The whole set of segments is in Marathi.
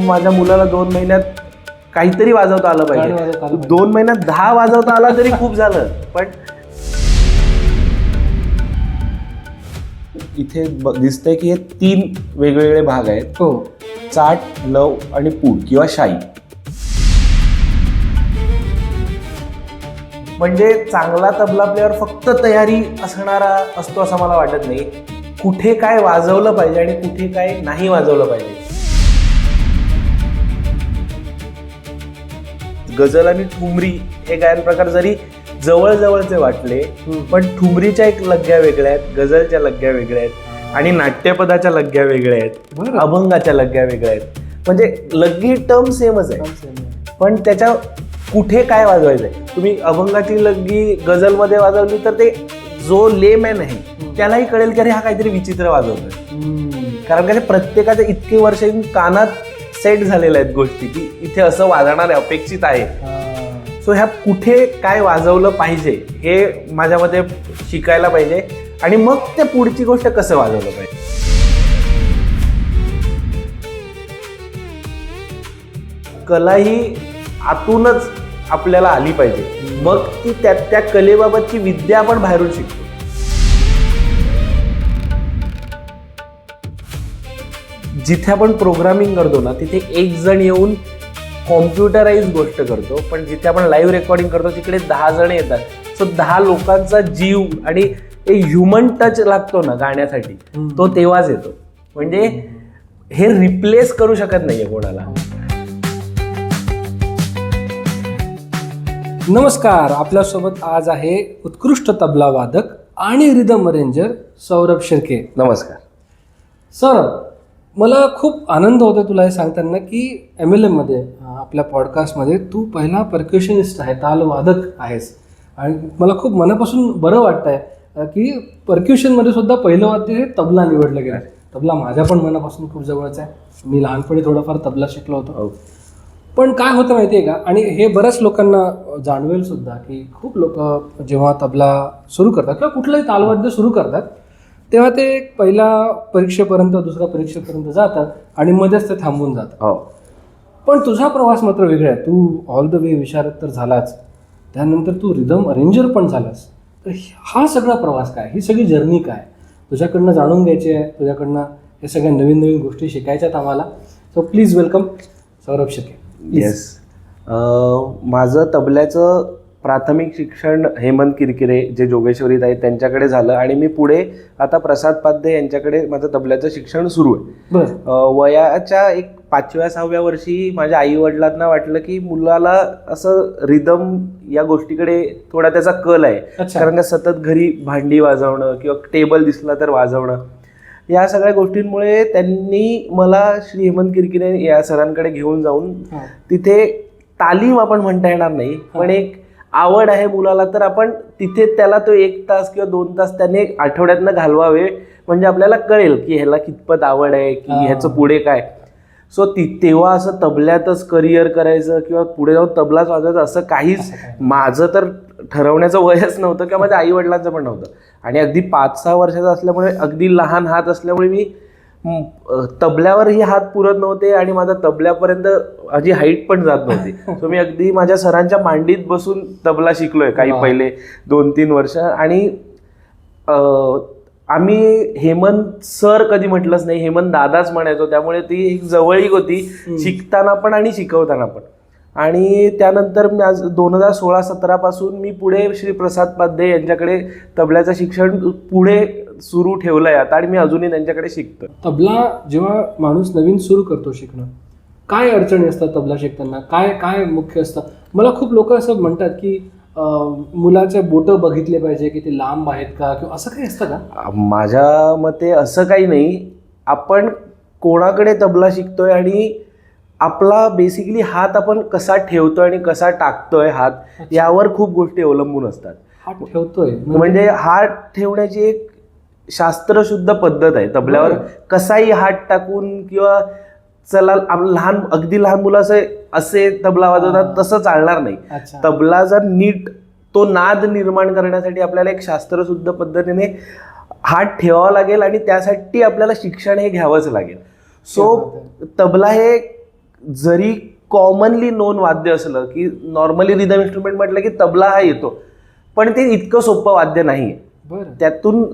माझ्या मुलाला 2 महिन्यात काहीतरी वाजवता आलं पाहिजे. 2 महिन्यात 10 वाजवता आला तरी खूप झालं. पण इथे दिसतंय की हे 3 वेगवेगळे भाग आहेत. हो, चाट, लव आणि पूड किंवा शाई. म्हणजे चांगला तबला प्लेअर फक्त तयारी असणारा असतो असं मला वाटत नाही. कुठे काय वाजवलं पाहिजे आणि कुठे काय नाही वाजवलं पाहिजे. गझल आणि ठुमरी हे गायन प्रकार जरी जवळजवळचे वाटले, पण ठुमरीच्या एक लग्ग्या वेगळ्या आहेत, गझलच्या लग्ग्या वेगळ्या आहेत आणि नाट्यपदाच्या लग्ग्या वेगळ्या आहेत, अभंगाच्या लग्ग्या वेगळ्या आहेत. म्हणजे लग्गी टर्म सेमच आहे, पण त्याच्या कुठे काय वाजवायचंय. तुम्ही अभंगाची लग्गी गझलमध्ये वाजवली तर ते जो लेमॅन आहे त्यालाही कळेल की अरे हा काहीतरी विचित्र वाजवतोय. कारण का प्रत्येकाच्या इतके वर्ष कानात सेट झालेल्या आहेत गोष्टी की इथे असं वाजणार अपेक्षित आहे. सो ह्या कुठे काय वाजवलं पाहिजे हे माझ्यामध्ये शिकायला पाहिजे आणि मग ते पुढची गोष्ट कसं वाजवलं पाहिजे. कला ही आतूनच आपल्याला आली पाहिजे, मग ती त्या कलेबाबतची विद्या आपण बाहेरून शिकतो. जिथे आपण प्रोग्रामिंग करतो ना तिथे एक जण येऊन कॉम्प्युटराइज गोष्ट करतो, पण जिथे आपण लाईव्ह रेकॉर्डिंग करतो तिकडे 10 जण येतात. सो 10 लोकांचा जीव आणि एक ह्युमन टच लागतो ना गाण्यासाठी, तो तेव्हाच येतो. म्हणजे हे रिप्लेस करू शकत नाहीये कोणाला. नमस्कार. आपल्यासोबत आज आहे उत्कृष्ट तबला वादक आणि रिदम अरेंजर सौरभ शिर्के. नमस्कार सौरभ, मला खूप आनंद होतो तुला हे सांगताना की MLM मध्ये आपल्या पॉडकास्टमध्ये तू पहिला परक्युशनिस्ट आहे, तालवादक आहेस. आणि मला खूप मनापासून बरं वाटतं आहे की परक्युशनमध्ये सुद्धा पहिलं वाद्य हे तबला निवडलं गेलं. तबला माझ्या पण मनापासून खूप जवळच आहे. मी लहानपणी थोडंफार तबला शिकलो होतो. पण काय होतं माहिती आहे का, आणि हे बऱ्याच लोकांना जाणवेल सुद्धा की खूप लोक जेव्हा तबला सुरू करतात किंवा कुठलंही तालवाद्य सुरू करतात तेव्हा ते पहिल्या परीक्षेपर्यंत, दुसऱ्या परीक्षेपर्यंत जातात आणि मध्येच ते थांबून जातात. पण तुझा प्रवास मात्र वेगळा आहे. तू ऑल द वे विशारद तर झालाच, त्यानंतर तू रिदम अरेंजर पण झालास. तर हा सगळा प्रवास काय, ही सगळी जर्नी काय तुझ्याकडनं जाणून घ्यायची आहे. तुझ्याकडनं हे सगळ्या नवीन नवीन गोष्टी शिकायच्यात आम्हाला. So please welcome Saurabh Shirke. Yes. माझं तबल्याचं प्राथमिक शिक्षण हेमंत किरकिरे जे जोगेश्वरीत आहेत त्यांच्याकडे झालं आणि मी पुढे आता प्रसाद पाध्ये यांच्याकडे माझं तबल्याचं शिक्षण सुरू आहे. वयाच्या एक 5व्या-6व्या वर्षी माझ्या आई वडिलांना वाटलं की मुलाला असं रिदम या गोष्टीकडे थोडा त्याचा कल आहे. कारण का सतत घरी भांडी वाजवणं किंवा टेबल दिसला तर वाजवणं, या सगळ्या गोष्टींमुळे त्यांनी मला श्री हेमंत किरकिरे या सरांकडे घेऊन जाऊन तिथे तालीम आपण म्हणता येणार नाही, पण एक आवड आहे मुलाला तर आपण तिथे त्याला तो 1 तास किंवा 2 तास त्याने आठवड्यातनं घालवावे, म्हणजे आपल्याला कळेल की ह्याला कितपत आवड आहे की ह्याचं पुढे काय. सो तेव्हा असं तबल्यातच करिअर करायचं किंवा पुढे जाऊन तबलाच वाजवायचं असं काहीच माझं तर ठरवण्याचं वयच नव्हतं किंवा माझ्या आई वडिलांचं पण नव्हतं. आणि अगदी 5-6 वर्षाचा असल्यामुळे, अगदी लहान हात असल्यामुळे मी तबल्यावरही हात पुरत नव्हते आणि माझा तबल्यापर्यंत माझी हाईट पण जात नव्हती. सो मी अगदी माझ्या सरांच्या मांडीत बसून तबला शिकलोय काही पहिले 2-3 वर्ष. आणि आम्ही हेमंत सर कधी म्हटलंच नाही, हेमंत दादाच म्हणायचो. त्यामुळे ती एक जवळीक होती शिकताना पण आणि शिकवताना पण. आणि त्यानंतर मी आज 2016-17 पासून मी पुढे श्री प्रसाद पाध्ये यांच्याकडे तबल्याचं शिक्षण पुढे सुरू ठेवलंय आता आणि मी अजूनही त्यांच्याकडे शिकतो. तबला जेव्हा माणूस नवीन सुरू करतो शिकणं, काय अडचणी असतात तबला शिकताना, काय काय मुख्य असतं? मला खूप लोक असं म्हणतात की मुलाचे बोटं बघितले पाहिजे की ते लांब आहेत का, किंवा असं काही असतं का? माझ्या मते असं काही नाही. आपण कोणाकडे तबला शिकतोय आणि आपला बेसिकली हात आपण कसा ठेवतोय आणि कसा टाकतोय हात, यावर खूप गोष्टी अवलंबून असतात. हात ठेवतोय म्हणजे हात ठेवण्याची एक शास्त्रशुद्ध पद्धत आहे. तबल्यावर कसाही हात टाकून किंवा चला अगदी लहान मुलं असे तबला वाजवतात तसं चालणार नाही. तबला जर नीट तो नाद निर्माण करण्यासाठी आपल्याला एक शास्त्रशुद्ध पद्धतीने हात ठेवावा लागेल आणि त्यासाठी आपल्याला शिक्षण हे घ्यावंच लागेल. सो तबला हे जरी कॉमनली नोन वाद्य असलं की नॉर्मली रिदम इन्स्ट्रुमेंट म्हटलं की तबला हा येतो, पण ते इतकं सोपं वाद्य नाही आहे. बरं. त्यातून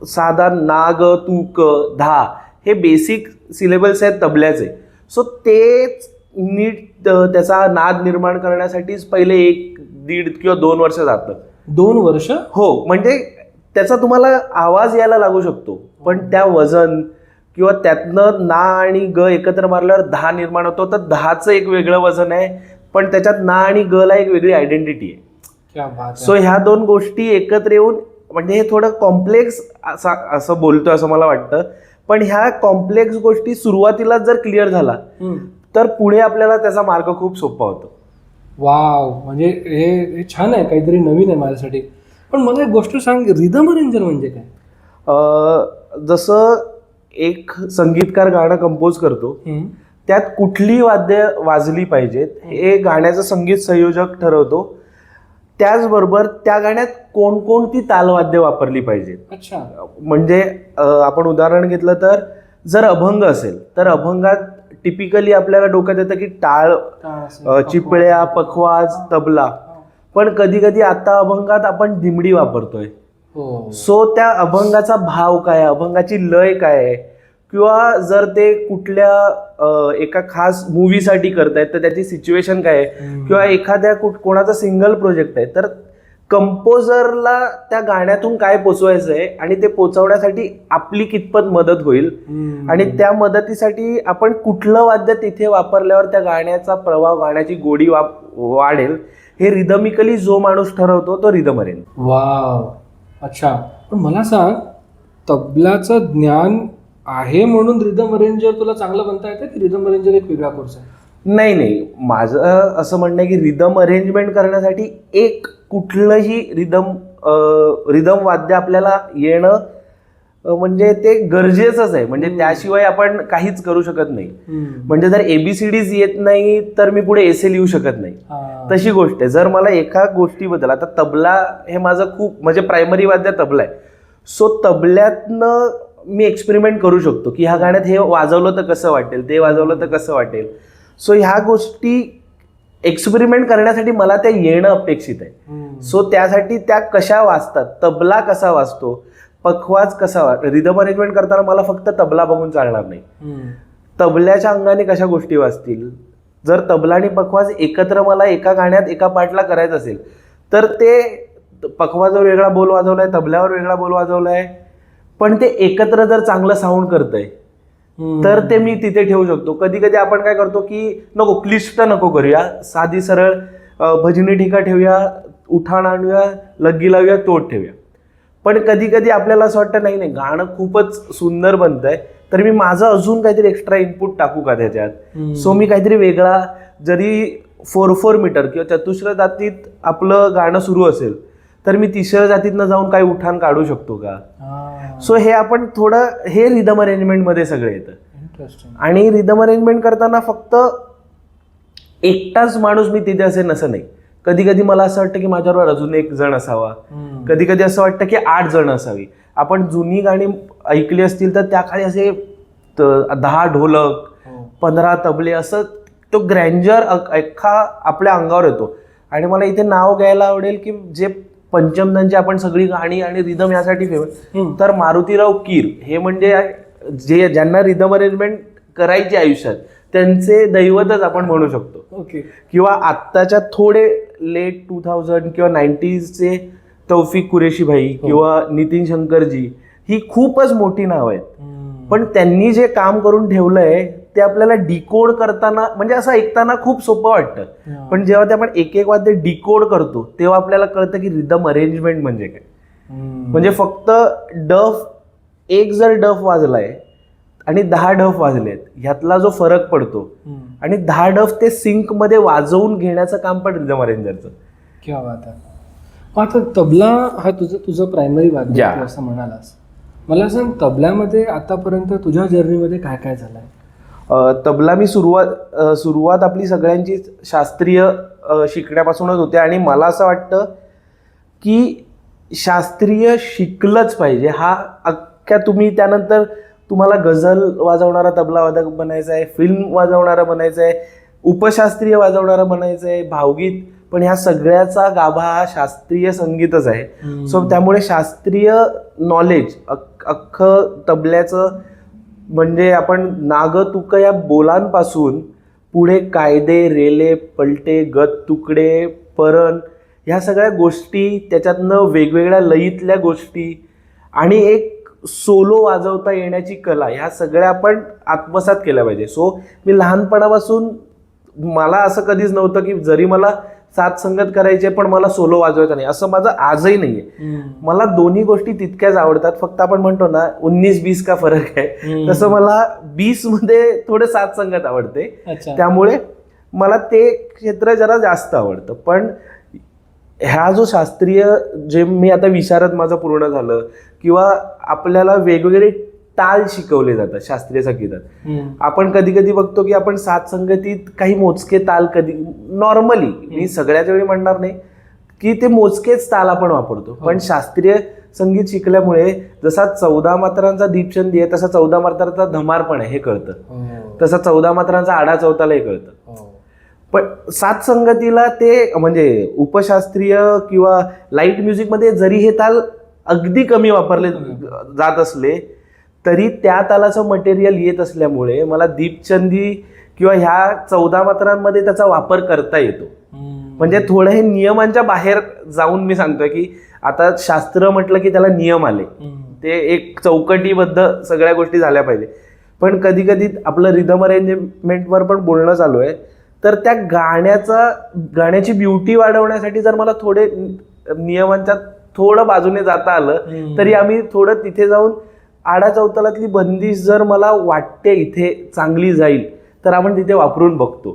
साधा नाग, तूक, धा हे बेसिक सिलेबल्स आहेत तबल्याचे. सो तेच नीट त्याचा नाद निर्माण करण्यासाठीच पहिले 1, 1.5 किंवा 2 वर्ष जातं. 2 वर्ष? हो, म्हणजे त्याचा तुम्हाला आवाज यायला लागू शकतो, पण त्या वजन किंवा त्यातनं ना आणि ग एकत्र मारल्यावर धा निर्माण होतो, तर धाचं एक वेगळं वजन आहे, पण त्याच्यात ना आणि ग ला एक वेगळी आयडेंटिटी आहे. क्या बात आहे. सो ह्या 2 गोष्टी एकत्र येऊन म्हणजे हे थोडं कॉम्प्लेक्स असं बोलतोय असं मला वाटतं, पण ह्या कॉम्प्लेक्स गोष्टी सुरुवातीला जर क्लिअर झाला तर पुढे आपल्याला त्याचा मार्ग खूप सोपा होतो. वाव, म्हणजे हे छान आहे, काहीतरी नवीन आहे माझ्यासाठी. पण मला एक गोष्ट सांग, रिदम अरेंजर म्हणजे काय? जसं एक संगीतकार गाणं कंपोज करतो, त्यात कुठली वाद्य वाजली पाहिजेत हे गाण्याचं संगीत संयोजक ठरवतो. त्याचबरोबर त्या गाण्यात कोणकोणती तालवाद्य वापरली पाहिजेत. अच्छा. म्हणजे आपण उदाहरण घेतलं तर जर अभंग असेल तर अभंगात टिपिकली आपल्याला डोक्यात येतं की टाळ, चिपळ्या, पखवाज, तबला, पण कधी कधी आता अभंगात आपण दिमडी वापरतोय. सो त्या अभंगाचा भाव काय, अभंगाची लय काय आहे, किंवा जर ते कुठल्या एका खास मूवीसाठी करतायत तर त्याची सिच्युएशन काय आहे, किंवा एखाद्या कोणाचा सिंगल प्रोजेक्ट आहे तर कंपोजरला त्या गाण्यातून काय पोचवायचं आहे आणि ते पोचवण्यासाठी आपली कितपत मदत होईल आणि त्या मदतीसाठी आपण कुठलं वाद्य तिथे वापरल्यावर त्या गाण्याचा प्रभाव, गाण्याची गोडी वाढेल, हे रिदमिकली जो माणूस ठरवतो तो रिदम अरेंजर. वाव, अच्छा. पण मला सांग, तबल्याचं ज्ञान आहे म्हणून रिदम अरेंजर तुला चांगलं बनता येतं की रिदम अरेंजर एक वेगळा कोर्स आहे? नाही, माझं असं म्हणणं आहे की रिदम अरेंजमेंट करण्यासाठी एक कुठलंही रिदम वाद्य आपल्याला येणं म्हणजे ते गरजेचंच आहे. म्हणजे त्याशिवाय आपण काहीच करू शकत नाही. म्हणजे जर ABCDs येत नाही तर मी पुढे एसे लिहू शकत नाही, तशी गोष्ट आहे. जर मला एका गोष्टीबद्दल, आता तबला हे माझं खूप म्हणजे प्रायमरी वाद्य तबला आहे, सो तबल्यातनं मी एक्सपेरिमेंट करू शकतो की ह्या गाण्यात हे वाजवलं तर कसं वाटेल, ते वाजवलं तर कसं वाटेल. सो ह्या गोष्टी एक्सपेरिमेंट करण्यासाठी मला त्या येणं अपेक्षित आहे. सो त्यासाठी त्या कशा वाजतात, तबला कसा वाजतो, पखवाज कसा रिदम अरेंजमेंट करताना मला फक्त तबला बघून चालणार नाही, तबल्याच्या अंगाने कशा गोष्टी वाजतील. जर तबला आणि पखवाज एकत्र मला एका गाण्यात एका पार्टला करायचं असेल तर ते पखवाजावर वेगळा बोल वाजवलाय, तबल्यावर वेगळा बोल वाजवलाय, पण ते एकत्र जर चांगलं साऊंड करतंय तर ते मी तिथे ठेवू शकतो. कधी कधी आपण काय करतो की नको, क्लिष्ट नको करूया, साधी सरळ भजनी ठिका ठेवूया, उठाण आणूया, लग्गी लावूया, तोड ठेवूया. पण कधी कधी आपल्याला असं वाटतं नाही गाणं खूपच सुंदर बनतंय तर मी माझं अजून काहीतरी एक्स्ट्रा इनपुट टाकू का त्याच्यात. सो मी काहीतरी वेगळा, जरी 4/4 मीटर किंवा चतुश्र जातीत आपलं गाणं सुरू असेल तर मी तिसऱ्या जातीतनं जाऊन काही उठाण काढू शकतो का. सो हे आपण थोडं, हे रिदम अरेंजमेंट मध्ये सगळं येतं. आणि रिदम अरेंजमेंट करताना फक्त एकटाच माणूस मी तिथे असेल असं नाही. कधी कधी मला असं वाटतं की माझ्याबरोबर अजून एक जण असावा, कधी कधी असं वाटतं की 8 जण असावी. आपण जुनी गाणी ऐकली असतील तर त्या काळी असे 10 ढोलक, 15 तबले, असं तो ग्रँजर अख्खा आपल्या अंगावर येतो. आणि मला इथे नाव घ्यायला आवडेल की जे पंचमदांची आपण सगळी गाणी आणि रिदम यासाठी फेमस, तर मारुतीराव कीर हे म्हणजे ज्यांना रिदम अरेंजमेंट करायची आयुष्यात त्यांचे दैवतच आपण म्हणू शकतो. ओके. किंवा आत्ताच्या थोडे लेट 2000 किंवा 90sचे तौफिक कुरेशी भाई किंवा नितीन शंकरजी, ही खूपच मोठी नाव आहेत, पण त्यांनी जे काम करून ठेवलंय ते आपल्याला डिकोड करताना, म्हणजे असं ऐकताना खूप सोपं वाटतं, पण जेव्हा ते आपण एक एक वाद्य डिकोड करतो तेव्हा आपल्याला कळतं की रिदम अरेंजमेंट म्हणजे काय. म्हणजे फक्त डफ, एक जर डफ वाजलाय आणि 10 डफ वाजलेत ह्यातला जो फरक पडतो, आणि 10 डफ ते सिंक मध्ये वाजवून घेण्याचं काम पण रिदम अरेंजरचं. क्या बात आहे. आता तबला हा तुझं प्रायमरी वाद्य असं म्हणालास, मला सांग तबल्यामध्ये आतापर्यंत तुझ्या जर्नीमध्ये काय काय झालंय? तबला मी सुरुवात आपली सगळ्यांची शास्त्रीय शिकण्यापासूनच होते. आणि मला असं वाटतं की शास्त्रीय शिकलंच पाहिजे. हा अख्ख्या, तुम्ही त्यानंतर तुम्हाला गझल वाजवणारा तबला वादक बनायचं आहे, फिल्म वाजवणारा बनायचं आहे, उपशास्त्रीय वाजवणारा बनायचं आहे, भावगीत, पण ह्या सगळ्याचा गाभा हा शास्त्रीय संगीतच आहे. सो त्यामुळे शास्त्रीय नॉलेज अख्खं तबल्याचं म्हणजे आपण नाग तुक या बोलांपासून पुढे कायदे, रेले, पलटे, गत तुकडे, परण ह्या सगळ्या गोष्टी, त्याच्यातनं वेगवेगळ्या लयीतल्या गोष्टी आणि एक सोलो वाजवता येण्याची कला, ह्या सगळ्या आपण आत्मसात केल्या पाहिजे. सो मी लहानपणापासून मला असं कधीच नव्हतं की जरी मला साथ संगत करायची पण मला सोलो वाजवायचा नाही, असं माझं आजही नाहीये. मला दोन्ही गोष्टी तितक्याच आवडतात. फक्त आपण म्हणतो ना 19-20 का फरक आहे, तसं मला 20 मध्ये थोडे साथ संगत आवडते. त्यामुळे मला ते क्षेत्र जरा जास्त आवडतं. पण ह्या जो शास्त्रीय, जे मी आता विशारद माझं पूर्ण झालं, किंवा आपल्याला वेगवेगळे ताल शिकवले जातात शास्त्रीय संगीतात. आपण कधी कधी बघतो की आपण साथ संगतीत काही मोजके ताल, कधी नॉर्मली, मी सगळ्याच वेळी म्हणणार नाही की ते मोजकेच ताल आपण वापरतो, पण शास्त्रीय संगीत शिकल्यामुळे जसा 14 मात्रांचा दीपचंदी आहे तसा 14 मात्रांचा धमार पण आहे हे कळतं, तसा 14 मात्रांचा आडा चौतालाही कळतं. पण साथ संगतीला ते म्हणजे उपशास्त्रीय किंवा लाईट म्युझिकमध्ये जरी हे ताल अगदी कमी वापरले जात असले तरी त्या तालाचं मटेरियल येत असल्यामुळे मला दीपचंदी किंवा ह्या 14 मात्रांमध्ये त्याचा वापर करता येतो. म्हणजे थोडं हे नियमांच्या बाहेर जाऊन मी सांगतोय की आता शास्त्र म्हटलं की त्याला नियम आले, ते एक चौकटीबद्ध सगळ्या गोष्टी झाल्या पाहिजे. पण कधी कधी आपलं रिदम अरेंजमेंटवर पण बोलणं चालू आहे, तर त्या गाण्याची ब्युटी वाढवण्यासाठी जर मला थोडे नियमांच्या थोडं बाजूने जाता आलं तरी आम्ही थोडं तिथे जाऊन आडा चौतालातली बंदिश जर मला वाटते इथे चांगली जाईल तर आपण तिथे वापरून बघतो.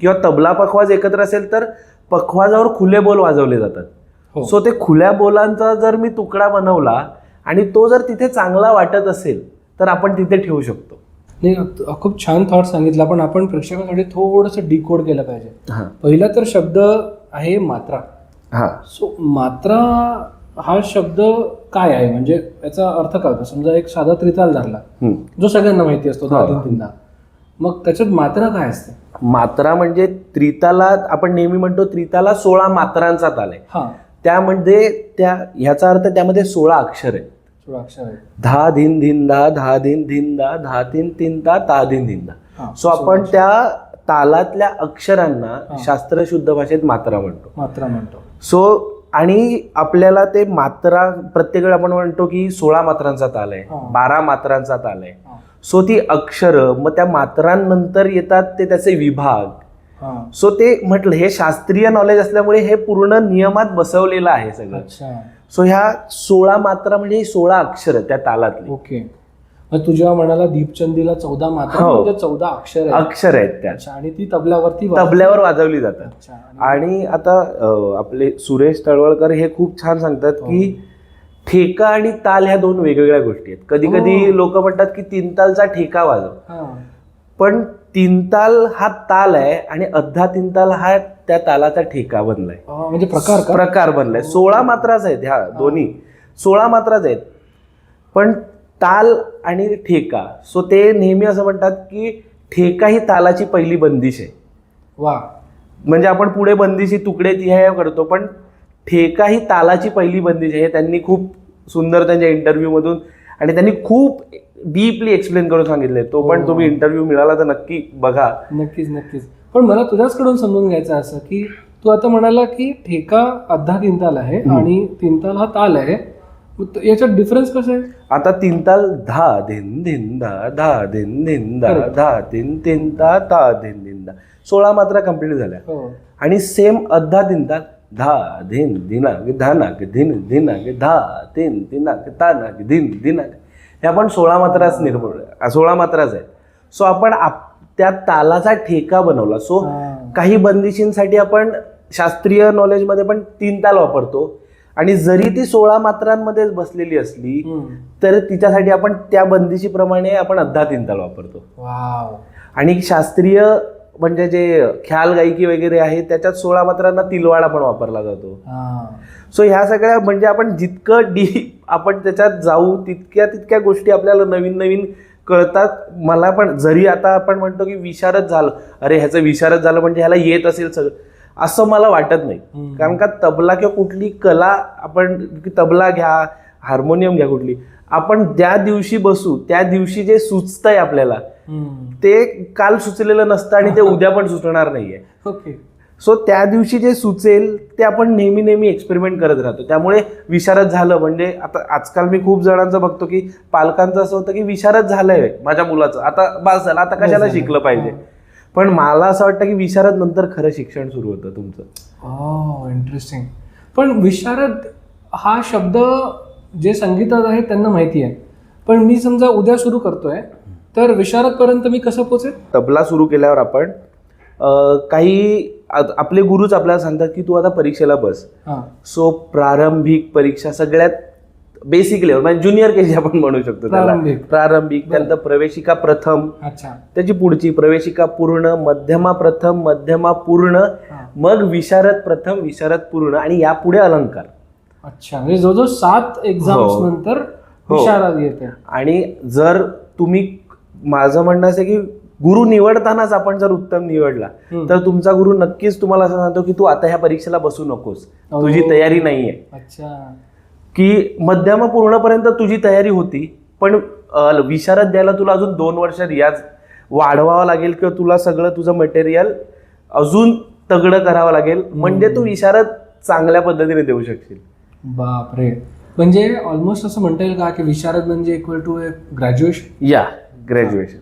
किंवा तबला पखवाज एकत्र असेल तर पखवाजावर खुले बोल वाजवले जातात. सो ते खुल्या बोलांचा जर मी तुकडा बनवला आणि तो जर तिथे चांगला वाटत असेल तर आपण तिथे ठेवू शकतो. नाही, खूप छान थॉट सांगितला, पण आपण प्रेक्षकांसाठी थोडंसं डिकोड केलं पाहिजे. पहिला तर शब्द आहे मात्रा. सो मात्रा हा शब्द काय आहे, म्हणजे याचा अर्थ काय होता? समजा एक साधा त्रिताल धरला जो सगळ्यांना माहिती असतो 2-3-3, मग त्याच्यात मात्रा काय असते? मात्रा म्हणजे त्रितालात आपण नेहमी म्हणतो त्रिताला 16 मात्रांचा ताल आहे. त्यामध्ये ह्याचा अर्थ त्यामध्ये 16 अक्षर आहेत. 16 अक्षर आहेत. धा धिन धिन धा, धा धिन धिन धा, धा तीन तीन धा, ता धिन धिन धा. सो आपण त्या तालातल्या अक्षरांना शास्त्रशुद्ध भाषेत मात्रा म्हणतो. सो आणि आपल्याला ते मात्रा प्रत्येक वेळी आपण म्हणतो की 16 मात्रांचा ताल आहे, 12 मात्रांचा ताल आहे. सो ती अक्षरं, मग त्या मात्रांनंतर येतात ते त्याचे विभाग. सो ते म्हटलं हे शास्त्रीय नॉलेज असल्यामुळे हे पूर्ण नियमात बसवलेलं आहे सगळं. सो ह्या 16 मात्रा म्हणजे 16 अक्षर त्या तालातली. ओके. मग तू जेव्हा म्हणाला दीपचंदीला 14 मात्रा म्हणजे 14 अक्षर आहेत त्या, आणि ती तबल्यावर वाजवली जातात. आणि आता आपले सुरेश तळवळकर हे खूप छान सांगतात की ठेका आणि ताल ह्या दोन वेगवेगळ्या गोष्टी आहेत. कधी कधी लोक म्हणतात की 3 तालचा ठेका वाजव, पण 3 ताल हा ताल आहे आणि अर्धा 3 ताल हा त्या तालाचा ठेका बनलाय, म्हणजे प्रकार बनलाय. 16 मात्राच आहेत ह्या दोन्ही, 16 मात्राच आहेत, पण ताल आणि ठेका. सो ते नेहमी असं म्हणतात की ठेका ही तालाची पहिली बंदिश आहे. वा. म्हणजे आपण पुढे बंदिशी तुकडे ती करतो, पण ठेका ही तालाची पहिली बंदिश आहे. त्यांनी खूप सुंदर त्यांच्या इंटरव्ह्यू मधून आणि त्यांनी खूप डीपली एक्सप्लेन करून सांगितले. तो पण तुम्ही इंटरव्ह्यू मिळाला तर नक्की बघा. नक्कीच. पण मला तुझ्याचकडून समजून घ्यायचं असं की तू आता म्हणाला की ठेका अर्धा 3 ताल आहे आणि 3 ताल हा ताल आहे, याच्यात डिफरन्स कसं आहे? आता 3 ताल धा धिन धिन धा, धा धिन धिन धा, धा तीन तीन धा, ता धिन धिन धा, 16 मात्रा कंप्लीट झाल्या. आणि सेम अर्धा 3 ताल धा धिन धिनाक धानाक धिन धिनाक धा तीन दिनाक तानाक धिन दिनाक, हे आपण 16 मात्राच 16 मात्राच आहेत. सो आपण त्या तालाचा ठेका बनवला. सो काही बंदिशींसाठी आपण शास्त्रीय नॉलेजमध्ये पण 3 ताल वापरतो, आणि जरी ती 16 मात्रांमध्येच बसलेली असली तर तिच्यासाठी आपण त्या बंदिशीप्रमाणे आपण अर्धा 3 ताल वापरतो. आणि शास्त्रीय म्हणजे जे ख्याल गायकी वगैरे आहे त्याच्यात 16 मात्रांना तिलवाडा पण वापरला जातो. सो ह्या सगळ्या म्हणजे आपण जितकं डीप आपण त्याच्यात जाऊ तितक्या गोष्टी आपल्याला नवीन नवीन कळतात. मला पण जरी आता आपण म्हणतो की विशारद झालं, अरे ह्याचं विशारद झालं म्हणजे ह्याला येत असेल सगळं, असं मला वाटत नाही. कारण का तबला किंवा कुठली कला आपण, तबला घ्या, हार्मोनियम घ्या, कुठली आपण ज्या दिवशी बसू त्या दिवशी जे सुचतंय आपल्याला ते काल सुचलेलं नसतं आणि ते उद्या पण सुचणार नाहीये. ओके. सो त्या दिवशी जे सुचेल ते आपण नेहमी नेहमी एक्सपेरिमेंट करत राहतो. त्यामुळे विशारद झालं म्हणजे आता आजकाल मी खूप जणांचं बघतो की पालकांचं असं होतं की विशारद झालंय माझ्या मुलाचं, आता बस झालं, आता कशाला शिकलं पाहिजे. पण मला असं वाटतं की विशारद नंतर खरं शिक्षण सुरू होतं तुमचं. इंटरेस्टिंग. पण विशारद हा शब्द जे संगीतात आहे त्यांना माहिती आहे, पण मी समजा उद्या सुरू करतोय तर विशारद पर्यंत मी कसं पोहोचेल? तबला सुरू केल्यावर आपण काही आपले गुरुच आपल्याला सांगतात की तू आता परीक्षेला बस. सो प्रारंभिक परीक्षा सगळ्यात बेसिक लेवल म्हणजे ज्युनियर केजी आपण म्हणू शकतो त्याला. प्रारंभिक, त्यानंतर प्रवेशिका प्रथम, त्याची पुढची प्रवेशिका पूर्ण, मध्यमा प्रथम, मध्यमा पूर्ण, मग विशारद प्रथम, विशारद पूर्ण आणि यापुढे अलंकार. अच्छा, म्हणजे जवळजवळ 7 एक्झाम्स नंतर विशारद येते. आणि जर तुम्ही, माझं म्हणणं असं की गुरु निवडतानाच आपण जर उत्तम निवडला तर तुमचा गुरु नक्कीच तुम्हाला असं सांगतो की तू आता ह्या परीक्षेला बसू नकोस, तुझी तयारी नाहीये. अच्छा. की मध्यमा पूर्णपर्यंत तुझी तयारी होती, पण विशारद द्यायला तुला अजून 2 वर्ष रियाज वाढवावा लागेल किंवा तुला सगळं तुझं मटेरियल अजून तगडं करावं लागेल, म्हणजे तू विशारद चांगल्या पद्धतीने देऊ शकशील. बापरे. म्हणजे ऑलमोस्ट असं म्हणता येईल का की विशारद म्हणजे इक्वल टू ग्रॅज्युएशन? या ग्रॅज्युएशन.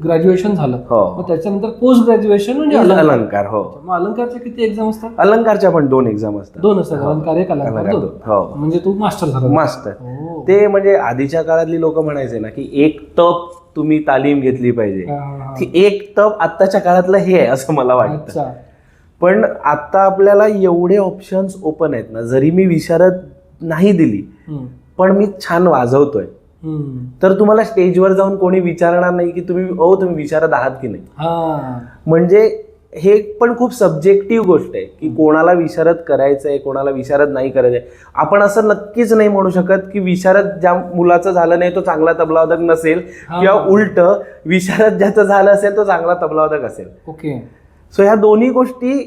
ग्रॅज्युएशन झालं, मग त्याच्यानंतर पोस्ट ग्रॅज्युएशन म्हणजे अलंकार. हो. मग अलंकारच्या किती एक्झाम असतात? अलंकारच्या पण 2 एक्झाम असतात. 2 असतात, अलंकार 1, अलंकार 2. म्हणजे तू मास्टर झाला. मास्टर. ते म्हणजे आधीच्या काळातली लोक म्हणायचे ना की एक तप तुम्ही तालीम घेतली पाहिजे, की एक तप आत्ताच्या काळातलं हे आहे असं मला वाटतं. पण आता आपल्याला एवढे ऑप्शन्स ओपन आहेत ना, जरी मी विशारद नाही दिली पण मी छान वाजवतोय तर तुम्हाला स्टेजवर जाऊन कोणी विचारणार नाही की तुम्ही विचारत आहात की नाही. म्हणजे हे पण खूप सब्जेक्टिव्ह गोष्ट आहे की कोणाला विशारद करायचंय, कोणाला विशारद नाही करायचंय. आपण असं नक्कीच नाही म्हणू शकत की विशारद ज्या मुलाचं झालं नाही तो चांगला तबलावादक नसेल, किंवा उलट विशारद ज्याचं झालं असेल तो चांगला तबलावादक असेल. ओके. सो ह्या दोन्ही गोष्टी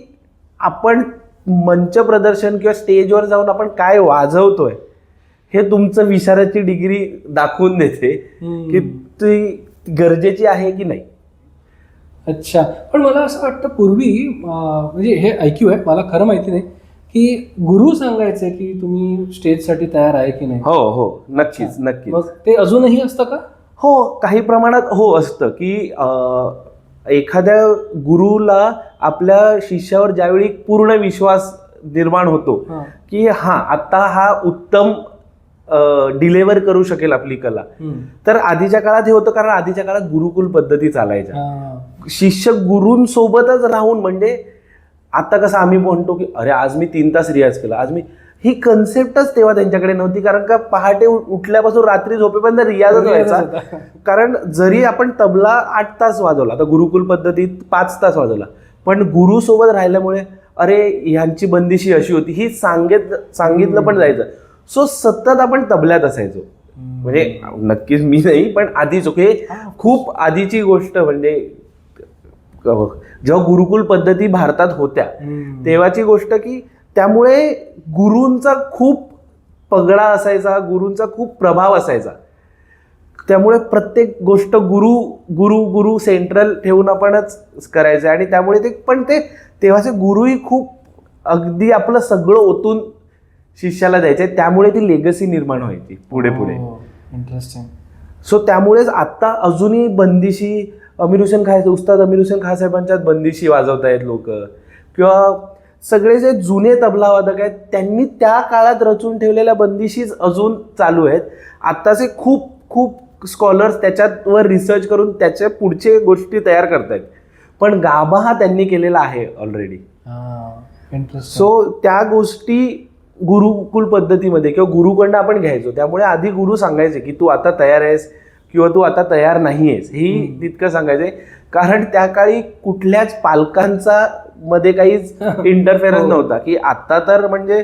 आपण मंच प्रदर्शन किंवा स्टेजवर जाऊन आपण काय वाजवतोय हे तुमचं विशारदची डिग्री दाखवून देते की ती गरजेची आहे की नाही. अच्छा. पण मला असं वाटतं पूर्वी म्हणजे हे ऐक्यू आहे, मला खरं माहिती नाही, की गुरु सांगायचे की तुम्ही स्टेजसाठी तयार आहे की नाही. हो, नक्कीच नक्कीच. मग ते अजूनही असतं का? हो, काही प्रमाणात हो असतं की एखाद्या गुरुला आपल्या शिष्यावर ज्यावेळी पूर्ण विश्वास निर्माण होतो की आता हा उत्तम डिलेव्हर करू शकेल आपली कला, तर आधीच्या काळात हे होतं कारण आधीच्या काळात गुरुकुल पद्धती चालायच्या. शिष्य गुरूंसोबतच राहून, म्हणजे आता कसं आम्ही म्हणतो की अरे आज मी 3 तास रियाज केला, आज मी, ही कन्सेप्टच तेव्हा त्यांच्याकडे नव्हती. कारण का पहाटे उठल्यापासून रात्री झोपेपर्यंत रियाजच व्हायचा. कारण जरी आपण तबला 8 तास वाजवला, आता गुरुकुल पद्धतीत 5 तास वाजवला, पण गुरु सोबत राहिल्यामुळे अरे ह्यांची बंदिशी अशी होती ही सांगितलं पण जायचं. सो सतत आपण तबल्यात असायचो. म्हणजे नक्कीच मी नाही, पण आधीच हे खूप आधीची गोष्ट. म्हणजे जेव्हा गुरुकुल पद्धती भारतात होत्या तेव्हाची गोष्ट, की त्यामुळे गुरूंचा खूप पगडा असायचा, गुरूंचा खूप प्रभाव असायचा. त्यामुळे प्रत्येक गोष्ट गुरु गुरु गुरु सेंट्रल ठेवून आपणच करायचं. आणि त्यामुळे ते तेव्हाचे गुरुही खूप अगदी आपलं सगळं ओतून शिष्याला द्यायचे. त्यामुळे ती लेगसी निर्माण व्हायची पुढे पुढे. इंटरेस्टिंग. सो त्यामुळेच आता अजूनही बंदिशी उस्ताद अमीर हुसेन खान साहेबांच्यात बंदिशी वाजवतायत लोक, किंवा सगळे जे जुने तबलावादक आहेत त्यांनी त्या काळात रचून ठेवलेल्या बंदिशीच अजून चालू आहेत. आत्ताचे खूप खूप स्कॉलर्स त्याच्यावर रिसर्च करून त्याच्या पुढचे गोष्टी तयार करतायत. पण गाभा हा त्यांनी केलेला आहे ऑलरेडी. सो त्या गोष्टी गुरुकुल पद्धतीमध्ये किंवा गुरुकडनं आपण घ्यायचो. त्यामुळे आधी गुरु सांगायचे की तू आता तयार आहेस किंवा तू आता तयार नाही आहेस, हेही तितकं सांगायचे. कारण त्या काळी कुठल्याच पालकांचा मध्ये काहीच इंटरफेरन्स नव्हता, की आता तर म्हणजे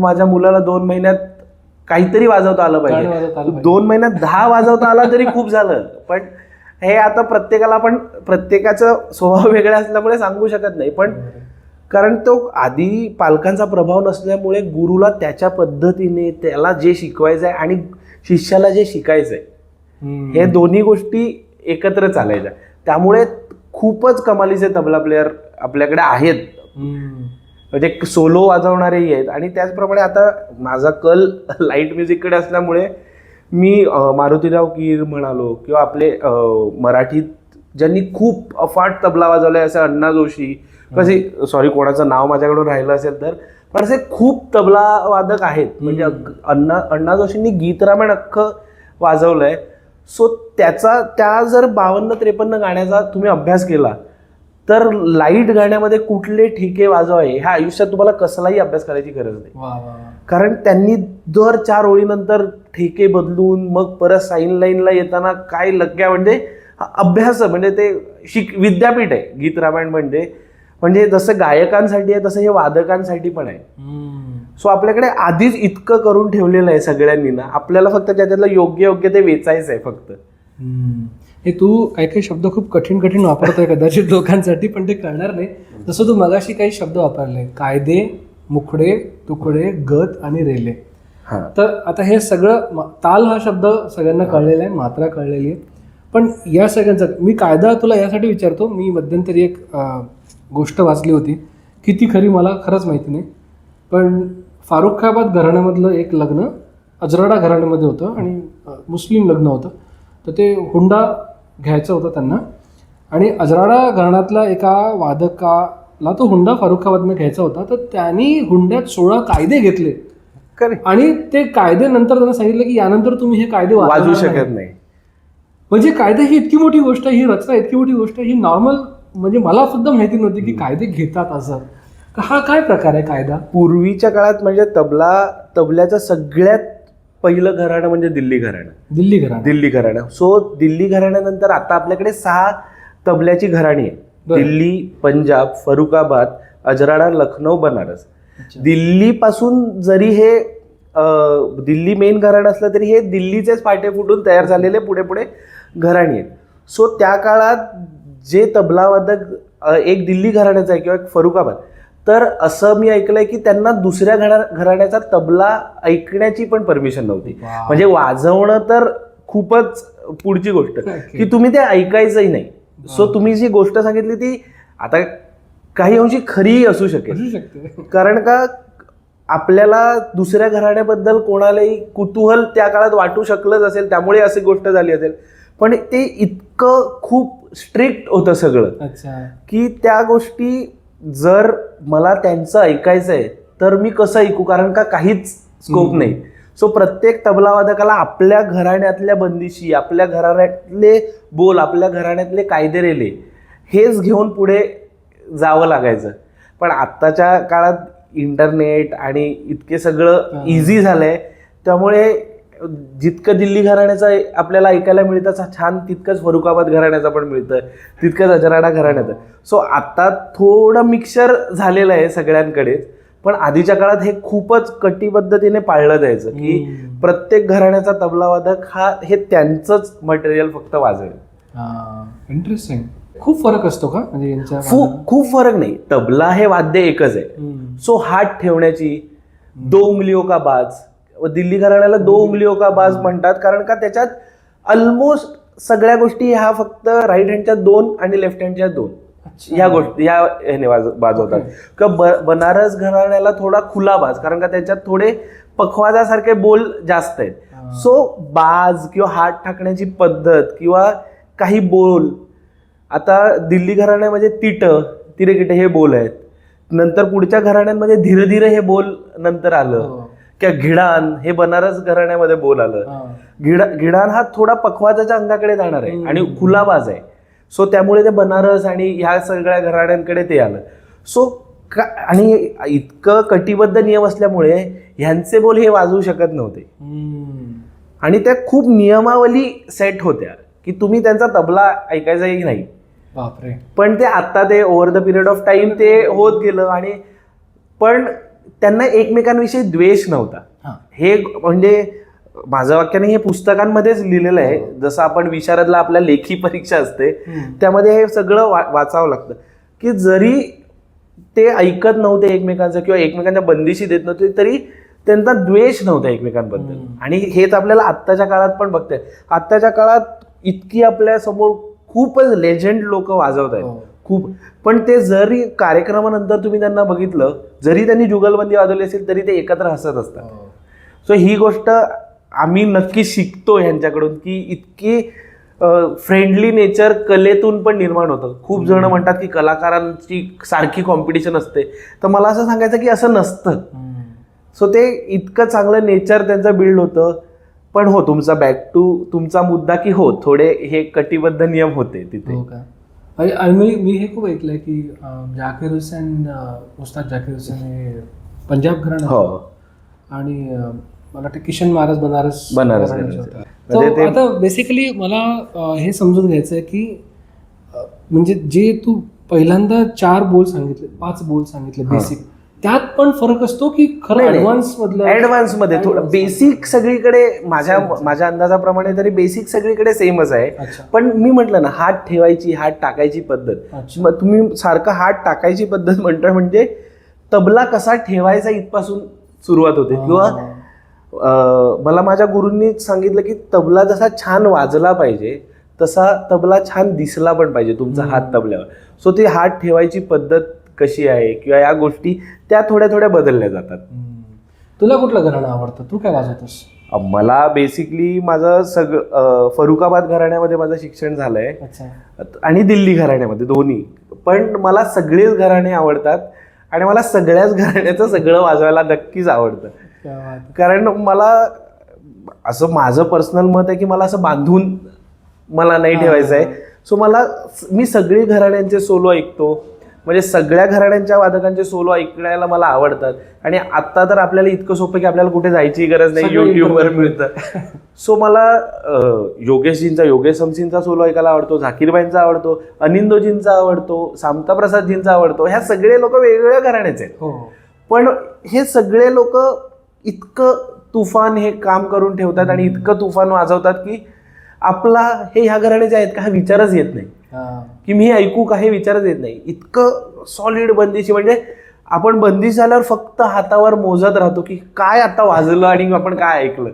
माझ्या मुलाला 2 महिन्यात काहीतरी वाजवता आलं पाहिजे, 2 महिन्यात 10 वाजवता आला तरी खूप झालं. पण हे आता प्रत्येकाचा स्वभाव वेगळा असल्यामुळे सांगू शकत नाही. पण कारण तो आधी पालकांचा प्रभाव नसल्यामुळे गुरुला त्याच्या पद्धतीने त्याला जे शिकवायचंय आणि शिष्याला जे शिकायचंय हे दोन्ही गोष्टी एकत्र चालायच्या. त्यामुळे खूपच कमालीचे तबला प्लेयर आपल्याकडे आहेत, म्हणजे सोलो वाजवणारेही आहेत. आणि त्याचप्रमाणे आता माझा कल लाईट म्युझिककडे असल्यामुळे मी मारुतीराव कीर म्हणालो किंवा आपले मराठीत ज्यांनी खूप अफाट तबला वाजवलाय असे अण्णा जोशी, कसे सॉरी कोणाचं नाव माझ्याकडून राहिलं असेल तर, पण असे खूप तबला वादक आहेत. म्हणजे अण्णा जोशींनी गीत रामायण अख्खं वाजवलंय. सो त्या जर 52-53 गाण्याचा तुम्ही अभ्यास केला तर लाईट गाण्यामध्ये कुठले ठेके वाजवाय ह्या आयुष्यात तुम्हाला कसलाही अभ्यास करायची गरज नाही. कारण त्यांनी दर 4 ओळीनंतर ठेके बदलून मग परत साईन लाईनला येताना काय लग्या, म्हणजे अभ्यास, म्हणजे ते विद्यापीठ आहे गीत रामायण म्हणजे जसं गायकांसाठी आहे तसं हे वादकांसाठी पण आहे. सो आपल्याकडे आधीच इतकं करून ठेवलेलं आहे सगळ्यांनी ना, आपल्याला फक्त त्याच्यातलं योग्य ते वेचायचं आहे फक्त. हे तू काही शब्द खूप कठीण वापरतोय कदाचित लोकांसाठी, पण ते कळणार नाही. जसं तू मगाशी काही शब्द वापरले, कायदे, मुखडे, तुकडे, गत आणि रेले. तर आता हे सगळं, ताल हा शब्द सगळ्यांना कळलेला आहे, मात्रा कळलेली आहे. पण या सगळ्यांचा मी कायदा तुला यासाठी विचारतो, मी मध्यंतरी एक गोष्ट वाचली होती, किती खरी मला खरंच माहिती नाही, पण फारुखाबाद घराण्यामधलं एक लग्न अजराडा घराण्यामध्ये होतं आणि मुस्लिम लग्न होतं. तर ते हुंडा घ्यायचं होतं त्यांना, आणि अजराडा घराण्यातल्या एका वादकाला तो हुंडा फारुखाबादनं घ्यायचा होता. तर त्यांनी हुंड्यात 16 कायदे घेतले आणि ते कायदे नंतर त्यांना सांगितलं की यानंतर तुम्ही हे कायदे वाजवू शकत नाही. म्हणजे कायदे ही इतकी मोठी गोष्ट, ही रचना इतकी मोठी गोष्ट, ही नॉर्मल, म्हणजे मला सुद्धा माहिती नव्हती की कायदे घेतात असं. हा काय प्रकार आहे कायदा? पूर्वीच्या काळात म्हणजे तबल्याचं सगळ्यात पहिलं घराणं म्हणजे दिल्ली घराणं. सो दिल्ली घराण्यानंतर आता आपल्याकडे 6 तबल्याची घराणी आहे. दिल्ली, पंजाब, फरुखाबाद, अजराडा, लखनौ, बनारस. दिल्ली पासून जरी हे दिल्ली मेन घराणं असलं तरी हे दिल्लीचेच फाटे फुटून तयार झालेले पुढे घराणी आहेत. सो त्या काळात जे तबलावादक एक दिल्ली घराण्याचा आहे किंवा एक फरुखाबाद, तर असं मी ऐकलंय की त्यांना दुसऱ्या घराण्याचा तबला ऐकण्याची पण परमिशन नव्हती. म्हणजे वाजवणं तर खूपच पुढची गोष्ट की तुम्ही ते ऐकायचंही नाही. सो तुम्ही जी गोष्ट सांगितली ती आता काही अंशी खरी असू शकेल, कारण का आपल्याला दुसऱ्या घराण्याबद्दल कोणालाही कुतूहल त्या काळात वाटू शकलंच असेल, त्यामुळे अशी गोष्ट झाली असेल. पण ते इतकं खूप स्ट्रिक्ट होतं सगळं की त्या गोष्टी जर मला त्यांचं ऐकायचंय तर मी कसं ऐकू, कारण का काहीच स्कोप नाही. सो प्रत्येक तबलावादकाला आपल्या घराण्यातल्या बंदिशी, आपल्या घराण्यातले बोल, आपल्या घराण्यातले कायदे रेले हेच घेऊन पुढे जावं लागायचं. पण आत्ताच्या काळात इंटरनेट आणि इतके सगळं इझी झालंय, त्यामुळे जितकं दिल्ली घराण्याचं आपल्याला ऐकायला मिळतं छान, तितकंच फरुखाबाद घराण्याचं पण मिळतं, तितकंच अजराडा घराण्याचं. सो आता थोडं मिक्सचर झालेलं आहे सगळ्यांकडेच. पण आधीच्या काळात हे खूपच कटिबद्धतेने पाळलं जायचं की प्रत्येक घराण्याचा तबलावादक हे त्यांचंच मटेरियल फक्त वाजवेल. इंटरेस्टिंग. खूप फरक असतो का म्हणजे यांच्या? खूप फरक नाही. तबला हे वाद्य एकच आहे. सो हात ठेवण्याची 2 उंगलियों का बाज, दिल्ली घराण्याला 2 उंगलियों का बाज म्हणतात, कारण का त्याच्यात ऑलमोस्ट सगळ्या गोष्टी ह्या फक्त राईट हँडच्या 2 आणि लेफ्ट हँडच्या 2 ह्या गोष्टी ह्याने वाजवतात. किंवा बनारस घराण्याला थोडा खुला बाज, कारण का त्याच्यात थोडे पखवाजासारखे बोल जास्त आहेत. सो बाज किंवा हात टाकण्याची पद्धत किंवा काही बोल, आता दिल्ली घराण्यामध्ये तिरेकिटे हे बोल आहेत. नंतर पुढच्या घराण्यांमध्ये धीरे धीरे हे बोल नंतर आलं. किंवा घिडाण हे बनारस घराण्यामध्ये बोल आलं. घिडाण हा थोडा पखवाजाच्या अंगाकडे जाणार आहे आणि खुला बाज आहे. सो त्यामुळे ते बनारस आणि ह्या सगळ्या घराण्यांकडे ते आलं. सो आणि इतकं कटिबद्ध नियम असल्यामुळे ह्यांचे बोल हे वाजवू शकत नव्हते. आणि त्या खूप नियमावली सेट होत्या की तुम्ही त्यांचा तबला ऐकायचाही नाही. बापरे. पण ते आता ते over the period of time ते होत गेलं. आणि पण त्यांना एकमेकांविषयी द्वेष नव्हता. हा. हे म्हणजे माझं वाक्य नाही, हे पुस्तकांमध्येच लिहिलेलं आहे. जसं आपण विशारदला आपल्या लेखी परीक्षा असते त्यामध्ये हे सगळं वाचावं लागतं की जरी ते ऐकत नव्हते एकमेकांचं किंवा एकमेकांच्या बंदिशी देत नव्हते तरी त्यांचा द्वेष नव्हता एकमेकांबद्दल. आणि हेच आपल्याला आत्ताच्या काळात पण बघतंय. आत्ताच्या काळात इतकी आपल्या समोर खूपच लेजंड लोक वाजवत आहेत खूप, पण ते जरी कार्यक्रमानंतर तुम्ही त्यांना बघितलं, जरी त्यांनी जुगलबंदी वाजवली असेल तरी ते एकत्र हसत असतात. सो ही गोष्ट आम्ही नक्की शिकतो ह्यांच्याकडून की इतकी फ्रेंडली नेचर कलेतून पण निर्माण होतं. खूप जण म्हणतात की कलाकारांची सारखी कॉम्पिटिशन असते, तर मला असं सांगायचं की असं नसतं. सो ते इतकं चांगलं नेचर त्यांचं बिल्ड होतं. पण हो, तुमचा बॅक टू तुमचा मुद्दा की हो थोडे हे कटिबद्ध नियम होते तिथे. आणि मी हे खूप ऐकलंय की जाकीर हुसेन, उस्ताद जाकीर हुसेन हे पंजाब घराणं आणि मला वाटतं किशन महाराज बनारस होता. तर आता बेसिकली मला हे समजून घ्यायचं आहे की म्हणजे जे तू पहिल्यांदा 4 बोल सांगितले, 5 बोल सांगितले बेसिक, त्यात पण फरक असतो की खरं ऍडव्हान्स मध्ये थोडं बेसिक सगळीकडे माझ्या अंदाजाप्रमाणे तरी बेसिक सगळीकडे सेमच आहे. पण मी म्हटलं ना, हात ठेवायची, हात टाकायची पद्धत, मग तुम्ही सारखं हात टाकायची पद्धत म्हणता म्हणजे तबला कसा ठेवायचा इथपासून सुरुवात होते. किंवा मला माझ्या गुरूंनी सांगितलं की तबला जसा छान वाजला पाहिजे तसा तबला छान दिसला पण पाहिजे तुमचा हात तबल्यावर. सो ती हात ठेवायची पद्धत कशी आहे किंवा या गोष्टी त्या थोड्या थोड्या बदलल्या जातात. तुला कुठलं घराणं आवडतं, तू काय वाजवतोस? मला बेसिकली माझं सगळं फरुखाबाद घराण्यामध्ये माझं शिक्षण झालंय आणि दिल्ली घराण्यामध्ये, दोन्ही. पण मला सगळेच घराणे आवडतात आणि मला सगळ्याच घराण्याचं सगळं वाजवायला नक्कीच आवडतं. कारण मला असं माझं पर्सनल मत आहे की मला असं बांधून मला नाही ठेवायचं आहे. सो मी सगळी घराण्यांचे सोलो ऐकतो, म्हणजे सगळ्या घराण्यांच्या वादकांचे सोलो ऐकण्याला मला आवडतात. आणि आता तर आपल्याला इतकं सोपं की आपल्याला कुठे जायची गरज नाही, युट्यूबवर मिळतं. सो मला योगेश समसींचा सोलो ऐकायला आवडतो, झाकीरबाईंचा आवडतो, अनिंदोजींचा आवडतो, सामता प्रसादजींचा आवडतो. ह्या सगळे लोक वेगवेगळ्या घराण्याचे आहेत. पण हे सगळे लोक इतकं तुफान हे काम करून ठेवतात आणि इतकं तुफान वाजवतात की आपला हे ह्या घराण्याचे आहेत का हा विचारच येत नाही की मी ऐकू का, हे विचारच येत नाही. इतकं सॉलिड बंदिशी, म्हणजे आपण बंदिश झाल्यावर फक्त हातावर मोजत राहतो की काय आता वाजलं आणि आपण काय ऐकलं.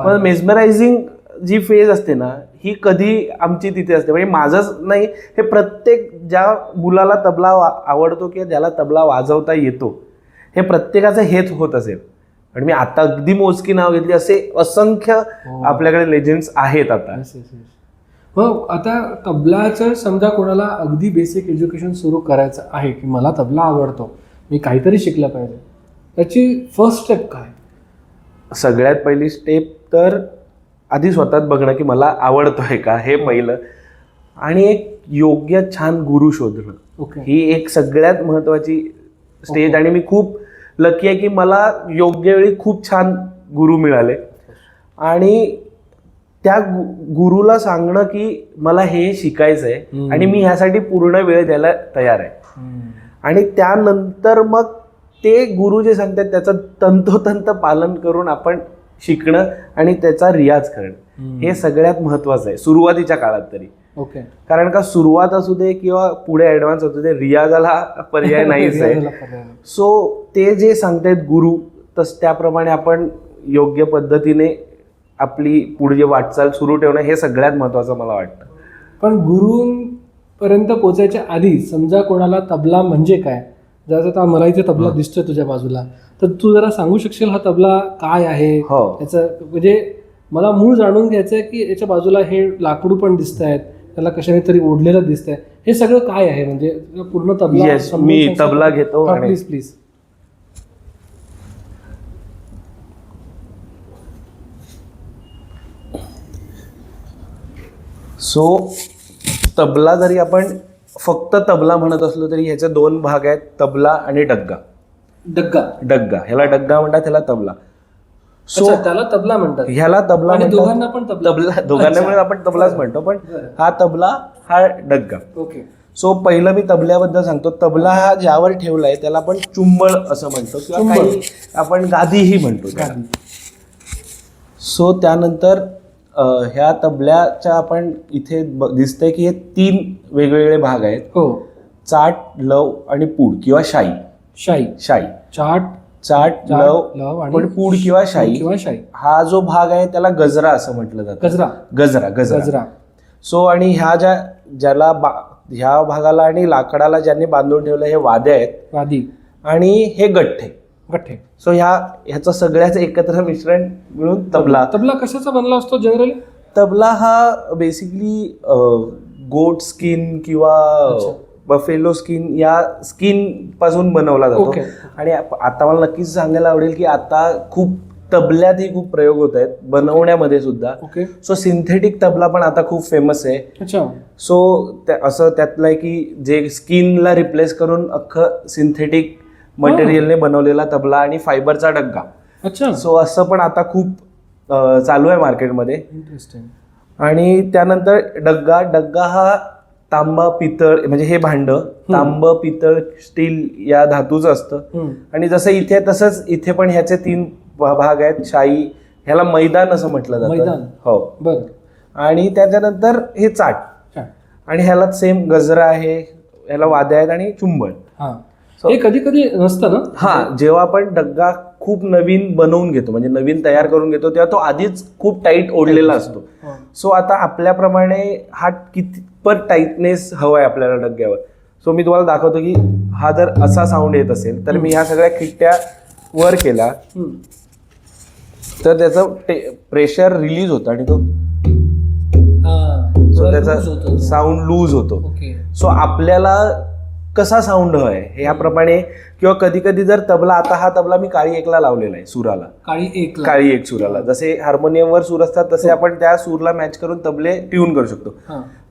पण मेस्मरायझिंग जी फेज असते ना, ही कधी आमची तिथे असते. म्हणजे माझंच नाही, हे प्रत्येक ज्या मुलाला तबला आवडतो किंवा ज्याला तबला वाजवता येतो हे प्रत्येकाचं हेच होत असेल. आणि मी आता अगदी मोजकी नाव घेतली, असे असंख्य आपल्याकडे लेजेंड्स आहेत आता. मग आता तबलाचं समजा कोणाला अगदी बेसिक एज्युकेशन सुरू करायचं आहे की मला तबला आवडतो, मी काहीतरी शिकलं पाहिजे, त्याची फर्स्ट स्टेप काय? सगळ्यात पहिली स्टेप तर आधी स्वतःत बघणं की मला आवडतोय का, हे पहिलं. आणि एक योग्य छान गुरु शोधणं, ही एक सगळ्यात महत्वाची स्टेज. आणि मी खूप लकी आहे की मला योग्य वेळी खूप छान गुरु मिळाले. आणि त्या गुरुला सांगणं की मला हे शिकायचं आहे आणि मी ह्यासाठी पूर्ण वेळ द्यायला तयार आहे. आणि त्यानंतर मग ते गुरु जे सांगतात त्याचं तंतोतंत पालन करून आपण शिकणं आणि त्याचा रियाज करणं, हे सगळ्यात महत्वाचं आहे सुरुवातीच्या काळात तरी. कारण का सुरुवात असू दे किंवा पुढे ऍडव्हान्स असू दे, रियाजाला पर्याय नाहीच आहे. सो ते जे सांगतायत गुरु तस त्याप्रमाणे आपण योग्य पद्धतीने आपली पुढे वाटचाल सुरू ठेवणं हे सगळ्यात महत्वाचं मला वाटतं. पण गुरुंपर्यंत पोचायच्या आधी समजा कोणाला तबला म्हणजे काय, जर आता मला इथे तबला दिसतोय तुझ्या बाजूला, तर तू जरा सांगू शकशील हा तबला काय आहे? याचं म्हणजे मला मूळ जाणून घ्यायचं आहे की याच्या बाजूला हे लाकडू पण दिसत आहेत, त्याला कशाने तरी ओढलेलं दिसतंय, हे सगळं काय आहे? म्हणजे पूर्ण तबला. मी तबला घेतो. प्लीज. सो तबला जरी आपण फक्त तबला म्हणत असलो तरी ह्याचे 2 भाग आहेत, तबला आणि डग्गा. ह्याला डग्गा म्हणतात, ह्याला तबला. सो अच्छा, त्याला तबला म्हणतात ह्याला तबला आणि म्हणतात. दोघांना पण तबला. तबला दोघांना अच्छा. मिळून आपण तबलाच म्हणतो, पण बरं. हा तबला हा डग्गा. ओके. सो पहिलं मी तबल्याबद्दल सांगतो. तबला हा ज्यावर ठेवलाय त्याला आपण चुंबळ असं म्हणतो किंवा चुंबळ. काही आपण गादीही म्हणतो त्याला. सो त्यानंतर ह्या तबल्याच्या आपण इथे दिसतंय की हे 3 वेगवेगळे भाग आहेत. हो. चाट, लव आणि पूड किंवा शाई. शाई. शाई, चाट, चाट, लव लव आणि पण पूड किंवा शाई. किंवा शाई. हा जो भाग आहे त्याला गजरा असं म्हटलं जातं. गजरा. गजरा गजरा गजरा. सो आणि ज्याला ह्या भागाला आणि लाकडाला ज्यांनी बांधून ठेवलं हे वाद्य आहेत वादी आणि हे गठ्ठे. गठ्ठे. सो ह्याचं सगळ्याचं एकत्र मिश्रण मिळून तबला. तबला कशाचा बनला असतो जनरली? तबला हा बेसिकली गोट स्किन किंवा बफेलो स्किन या स्किन पासून बनवला जातो. ओके. आणि आता मला नक्कीच सांगायला आवडेल की आता खूप तबल्यातही खूप प्रयोग होत आहेत बनवण्यामध्ये सुद्धा. ओके. सो सिंथेटिक तबला पण आता खूप फेमस आहे. अच्छा. सो असं त्यातलं आहे की जे स्किनला रिप्लेस करून अख्खं सिंथेटिक मटेरियलने बनवलेला तबला आणि फायबरचा डग्गा. अच्छा. सो असं पण आता खूप चालू आहे मार्केटमध्ये. इंटरेस्टिंग. आणि त्यानंतर डग्गा हा तांबा, पितळ म्हणजे हे भांड तांब, पितळ, स्टील या धातूचं असतं. आणि जसं इथे तसंच इथे पण ह्याचे 3 भाग आहेत. शाई, ह्याला मैदान असं म्हटलं जातं. मैदान. हो. बरं. आणि त्याच्यानंतर हे चाट आणि ह्याला सेम गजरा आहे, ह्याला वाद्य आहेत आणि चुंबळ. हे कधी कधी नसतं ना? हा, जेव्हा आपण डग्गा खूप नवीन बनवून घेतो म्हणजे नवीन तयार करून घेतो तेव्हा तो आधीच खूप टाईट ओढलेला असतो. सो आता आपल्याप्रमाणे हा कितपत टाईटनेस हवाय आपल्याला डग्ग्यावर. सो मी तुम्हाला दाखवतो की हा जर असा साऊंड येत असेल तर मी ह्या सगळ्या खिट्ट्या वर केला तर त्याचं प्रेशर रिलीज होतं आणि तो सो त्याचा साऊंड लूज होतो. सो आपल्याला कसा साऊंड हवाय ह्याप्रमाणे. किंवा कधी कधी जर तबला, आता हा तबला मी काळी 1 ला लावलेला आहे सुराला. काळी 1 सुराला जसे हार्मोनियमवर सूर असतात तसे आपण त्या सूरला मॅच करून तबले ट्यून करू शकतो.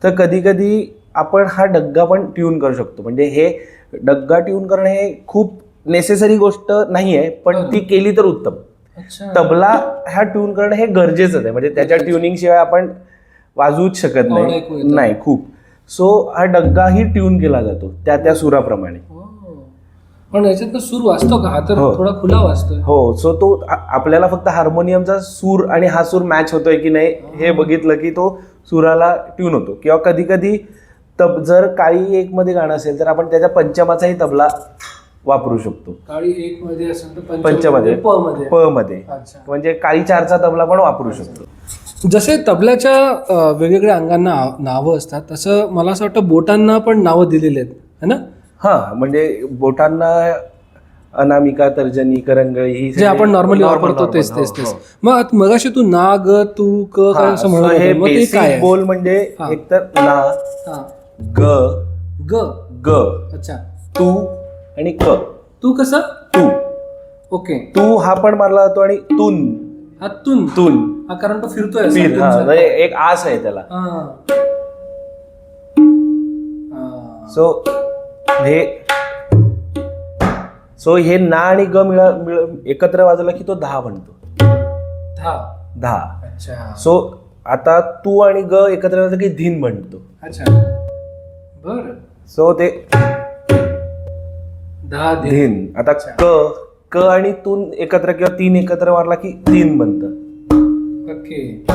तर कधी कधी आपण हा डग्गा पण ट्यून करू शकतो. म्हणजे हे डग्गा ट्यून करणं हे खूप नेसेसरी गोष्ट नाही आहे, पण ती केली तर उत्तम. तबला हा ट्यून करणं हे गरजेचं आहे. म्हणजे त्याच्या ट्युनिंग शिवाय आपण वाजवूच शकत नाही खूप. सो हा डग्गाही ट्यून केला जातो त्या सुराप्रमाणे. पण याच्यात सूर वाजतो का? हा तर थोडा खुला वाजतोय. हो. सो तो आपल्याला फक्त हार्मोनियमचा सूर आणि हा सूर मॅच होतोय की नाही हे बघितलं की तो सुराला ट्यून होतो. किंवा कधी कधी जर काळी 1 मध्ये गाणं असेल तर आपण त्याच्या पंचमाचाही तबला वापरू शकतो. काळी 1 मध्ये असेल तर पंचमध्ये प मध्ये म्हणजे काळी 4चा तबला पण वापरू शकतो. जसे तबल्याच्या वेगवेगळ्या अंगांना नावं असतात तसं मला असं वाटतं बोटांना पण नावं दिलेली आहेत, है ना? हा, म्हणजे बोटांना अनामिका, तर्जनी, करंगळी ही जे आपण नॉर्मली वापरतो तेच. मग मगाशी तू ना, ग, तू, क काय असं म्हणत हे होता. मग ते काय आहे? बोल म्हणजे एकतर ना, ग, ग, अच्छा, तू आणि क. तू कसा? तू. ओके. तू हा पण मारला जातो आणि तून. हा तून. तून हा कारण तो फिरतोय. एक आस आहे त्याला. सो हे ना आणि ग एकत्र वाजवला की तो 10 म्हणतो. 10. अच्छा. सो आता तू आणि ग एकत्र वाजवला की धीन म्हणतो. अच्छा. बर. सो ते 10 धीन. आता क आणि तून एकत्र किंवा 3 एकत्र मारला की 3 बनतं. ओके.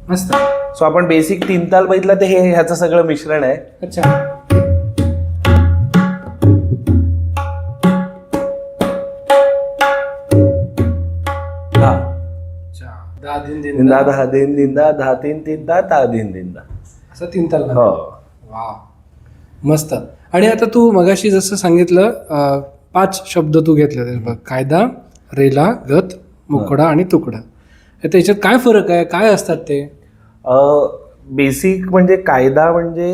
मस्त. सो आपण बेसिक 3 ताल बघितलं ते हे ह्याचं सगळं मिश्रण आहे. अच्छा. दिंदा 10 दिन दिंदा 10 3 3 10 दिन दिंदा असं 3 ताल. हो. वा, मस्त. आणि आता तू मगाशी जसं सांगितलं 5 शब्द तू घेतले बघ, कायदा, रेला, गत, मुकडा आणि तुकडा. त्याच्यात काय फरक आहे? काय असतात ते? बेसिक म्हणजे कायदा म्हणजे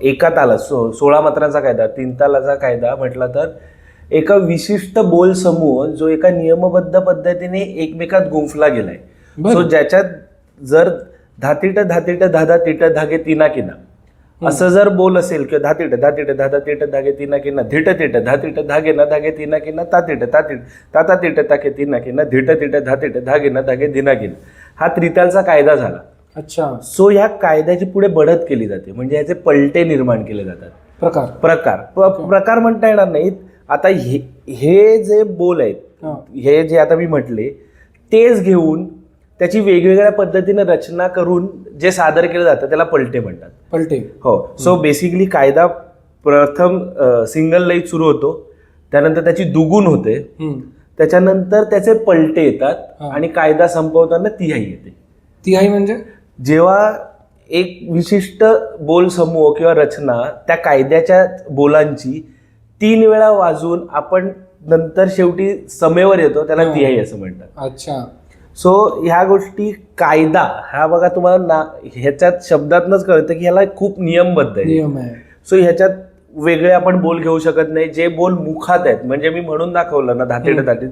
एका तालात 16 मात्रांचा कायदा, 3 तालाचा कायदा म्हटला तर एका विशिष्ट बोल समूह जो एका नियमबद्ध पद्धतीने एकमेकात गुंफला गेलाय. सो ज्याच्यात जर धातिट धातिट धाधा तिट धागे तिना किना असं जर बोल असेल किंवा धातीट धातीट धाधा तीट धागे तीना किना धिट तीट धातीट धागे ना धागे तीना किना तातीट तातीट ताता तीट ताके तीना किना धिट तीट धातीट धागे ना धागे दिना किना, हा त्रितालचा कायदा झाला. अच्छा. सो ह्या कायद्याची पुढे बढत केली जाते, म्हणजे याचे पलटे निर्माण केले जातात. प्रकार म्हणता येणार नाहीत. आता हे जे बोल आहेत, हे जे आता मी म्हटले, तेच घेऊन त्याची वेगवेगळ्या पद्धतीने रचना करून जे सादर केलं जातं त्याला पलटे म्हणतात. पलटे. हो. सो बेसिकली कायदा प्रथम सिंगल लयीत सुरू होतो, त्यानंतर त्याची दुगुण होते, त्याच्यानंतर त्याचे पलटे येतात आणि कायदा संपवताना तिहाई येते. तिहाई म्हणजे जेव्हा एक विशिष्ट बोल समूह किंवा रचना त्या कायद्याच्या बोलांची 3 वेळा वाजून आपण नंतर शेवटी समेवर येतो, त्याला तिहाई असं म्हणतात. अच्छा. सो ह्या गोष्टी कायदा हा बघा तुम्हाला ह्याच्यात शब्दातनच कळतं की ह्याला खूप नियमबद्ध आहे. सो ह्याच्यात वेगळे आपण बोल घेऊ शकत नाही. जे बोल मुखात आहेत, म्हणजे मी म्हणून दाखवलं ना धातीट धातीट,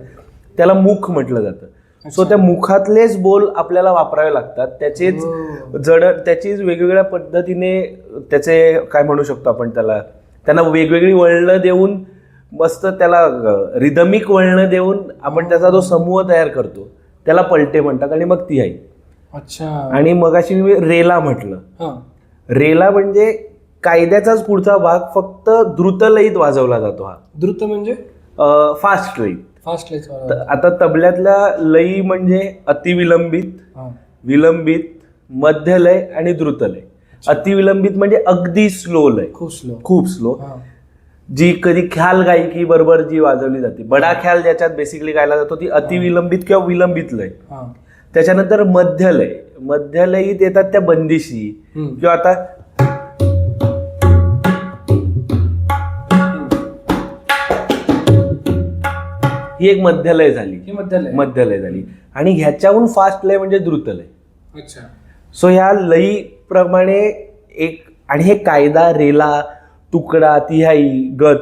त्याला मुख म्हटलं जातं. सो त्या मुखातलेच बोल आपल्याला वापरावे लागतात. त्याचीच वेगवेगळ्या पद्धतीने त्याचे काय म्हणू शकतो आपण, त्यांना वेगवेगळी वळणं देऊन, मस्त त्याला रिदमिक वळणं देऊन आपण त्याचा जो समूह तयार करतो त्याला पलटे म्हणतात आणि मग तिहाई. अच्छा. आणि मगाशी मी रेला म्हटलं. रेला म्हणजे कायद्याचाच पुढचा भाग, फक्त द्रुतलयीत वाजवला जातो. हा द्रुत म्हणजे फास्ट लयीत. फास्ट लयीत. आता तबल्यातल्या लयी म्हणजे अतिविलंबित, विलंबित, मध्यलय आणि द्रुतलय. अतिविलंबित म्हणजे अगदी स्लो लय, खूप स्लो, जी कधी ख्याल गायकी बरोबर जी वाजवली जाते. बडा ख्याल ज्याच्यात बेसिकली गायला जातो ती अतिविलंबित किंवा विलंबित लय. त्याच्यानंतर मध्यलयीत येतात त्या बंदिशी, किंवा आता ही एक मध्यलय झाली. आणि ह्याच्याहून फास्ट लय म्हणजे द्रुतलय. अच्छा. सो ह्या लयी प्रमाणे एक, आणि हे कायदा, रेला, तुकडा, तिहाई, गत,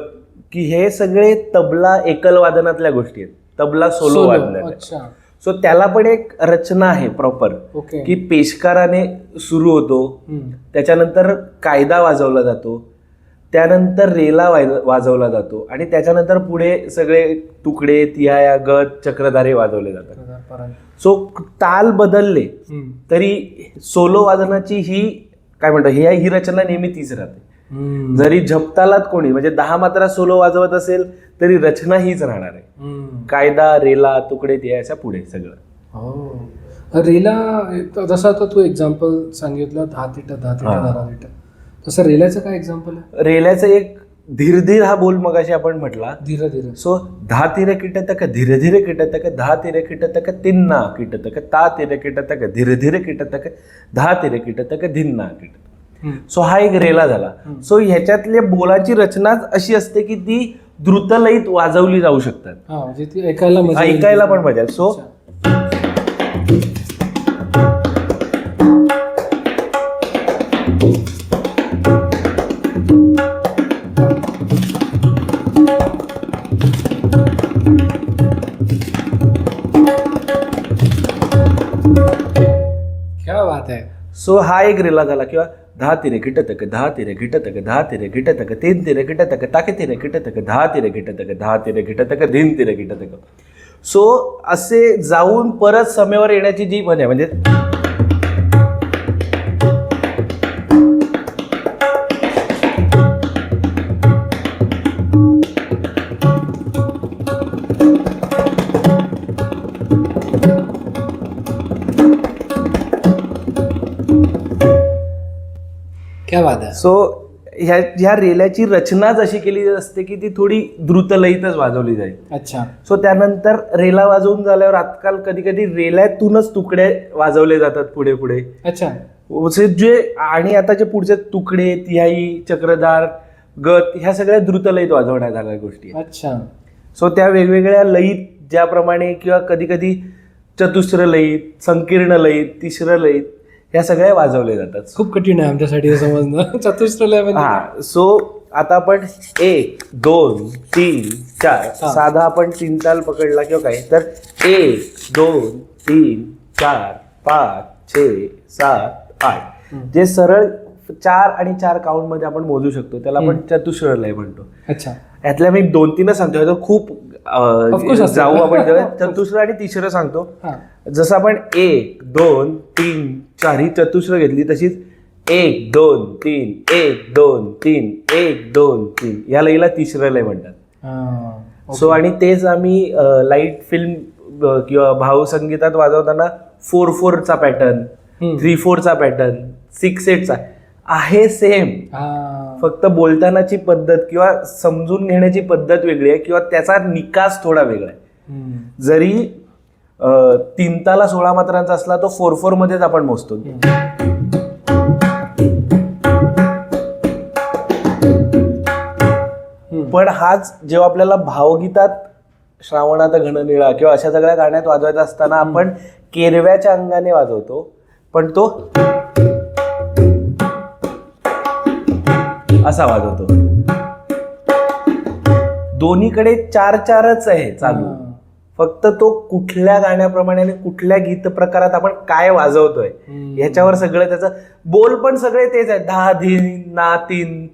की हे सगळे तबला एकल वादनातल्या गोष्टी आहेत. तबला सोलो वादनात. सो त्याला पण एक रचना आहे प्रॉपर, की पेशकाराने सुरू होतो, त्याच्यानंतर कायदा वाजवला जातो, त्यानंतर रेला वाजवला जातो, आणि त्याच्यानंतर पुढे सगळे तुकडे, तिहाया, गत, चक्रधारे वाजवले जातात. सो ताल बदलले तरी सोलो वादनाची ही काय म्हणतो, ही रचना नेहमी तीच राहते. जरी झपतालात कोणी म्हणजे 10 मात्रा सोलो वाजवत असेल तरी रचना हीच राहणार आहे. कायदा, रेला, तुकडे, तिहाया पुढे सगळं. रेला जसं तू एक्झाम्पल सांगितलं, धातीट धातीट, तसं रेल्याचं काय एक्झाम्पल आहे? रेल्याचं एक धीर हा बोल मगाशी आपण म्हटला, धीर. सो धा तीर किटतक धीरे धीरे किटतक धा तीर किटतक तिन्ना किटतक ता तीर किटतक धीरे धीरे किटतक धा तीर किटतक धिन्ना किटतक. सो हा एक रेला झाला. सो ह्याच्यातल्या बोलाची रचनाच अशी असते की ती द्रुतलयीत वाजवली जाऊ शकतात, ती ऐकायला पण मजा. सो क्या बात है. सो हा एक रेला झाला. किंवा धा तीरे किटतक धा तीरे किटतक धा तीरे किटतक तीन तीरे किटतक ताके तीरे किटतक धा तीरे किटतक धा तीरे किटतक धिन तीरे किटतक. सो असे जाऊन परत समेवर येण्याची जी मजा, म्हणजे क्या बात आहे. सो ह्या रेल्याची रचनाच अशी केली असते की ती थोडी द्रुतलयीतच वाजवली जाईल. अच्छा. सो त्यानंतर रेला वाजवून झाल्यावर आजकाल कधी कधी रेल्यातूनच तुकडे वाजवले जातात पुढे पुढे. अच्छा. जे आणि आता जे पुढचे तुकडे, तिहाई, चक्रधार, गत, ह्या सगळ्या द्रुतलयीत वाजवण्यात आल्या गोष्टी. अच्छा. सो त्या वेगवेगळ्या लयीत ज्याप्रमाणे, किंवा कधी कधी चतुस्र लयीत, संकीर्ण लयीत, तिसरं लयीत, ह्या सगळ्या वाजवले जातात. खूप कठीण आहे आमच्यासाठी समजणं. चतुस्र लय म्हणजे. हा. सो आता आपण 1 2 3 4 साधा आपण 3 ताल पकडला किंवा काय, तर 1 2 3 4 5 6 7 8 जे सरळ 4 आणि 4 काउंट मध्ये आपण मोजू शकतो, त्याला आपण चतुश्र लय म्हणतो. अच्छा. यातल्या मी 2-3 सांगतो, ह्याच्यात खूप Of course असतं. जाऊ आपण तेव्हा. चतुश्र आणि तिसरं सांगतो. जसं आपण 1, 2, 3, 4 ही चतुश्र घेतली, तशीच 1, 2, 3, 1, 2, 3, 1, 2, 3 या लयीला तिसरं लय म्हणतात. सो आणि तेच आम्ही लाईट फिल्म किंवा भावसंगीतात वाजवताना 4/4चा पॅटर्न, 3/4चा पॅटर्न, 6/8चा आहे सेम, फक्त बोलतानाची पद्धत किंवा समजून घेण्याची पद्धत वेगळी आहे किंवा त्याचा निकास थोडा वेगळा आहे. जरी 3 ताला 16 मात्रांचा असला तो 4/4 मध्येच आपण मोजतो. पण हाच जेव्हा आपल्याला भावगीतात श्रावणात घननिळा किंवा अशा सगळ्या गाण्यात वाजवायचा असताना आपण केरव्याच्या अंगाने वाजवतो, पण तो असा वाजवतो. दोन्हीकडे 4/4च आहे चालू, फक्त तो कुठल्या गाण्याप्रमाणे आणि कुठल्या गीत प्रकारात आपण काय वाजवतोय ह्याच्यावर सगळं त्याचं. बोल पण सगळे तेच आहेत, 10 धीन ना 3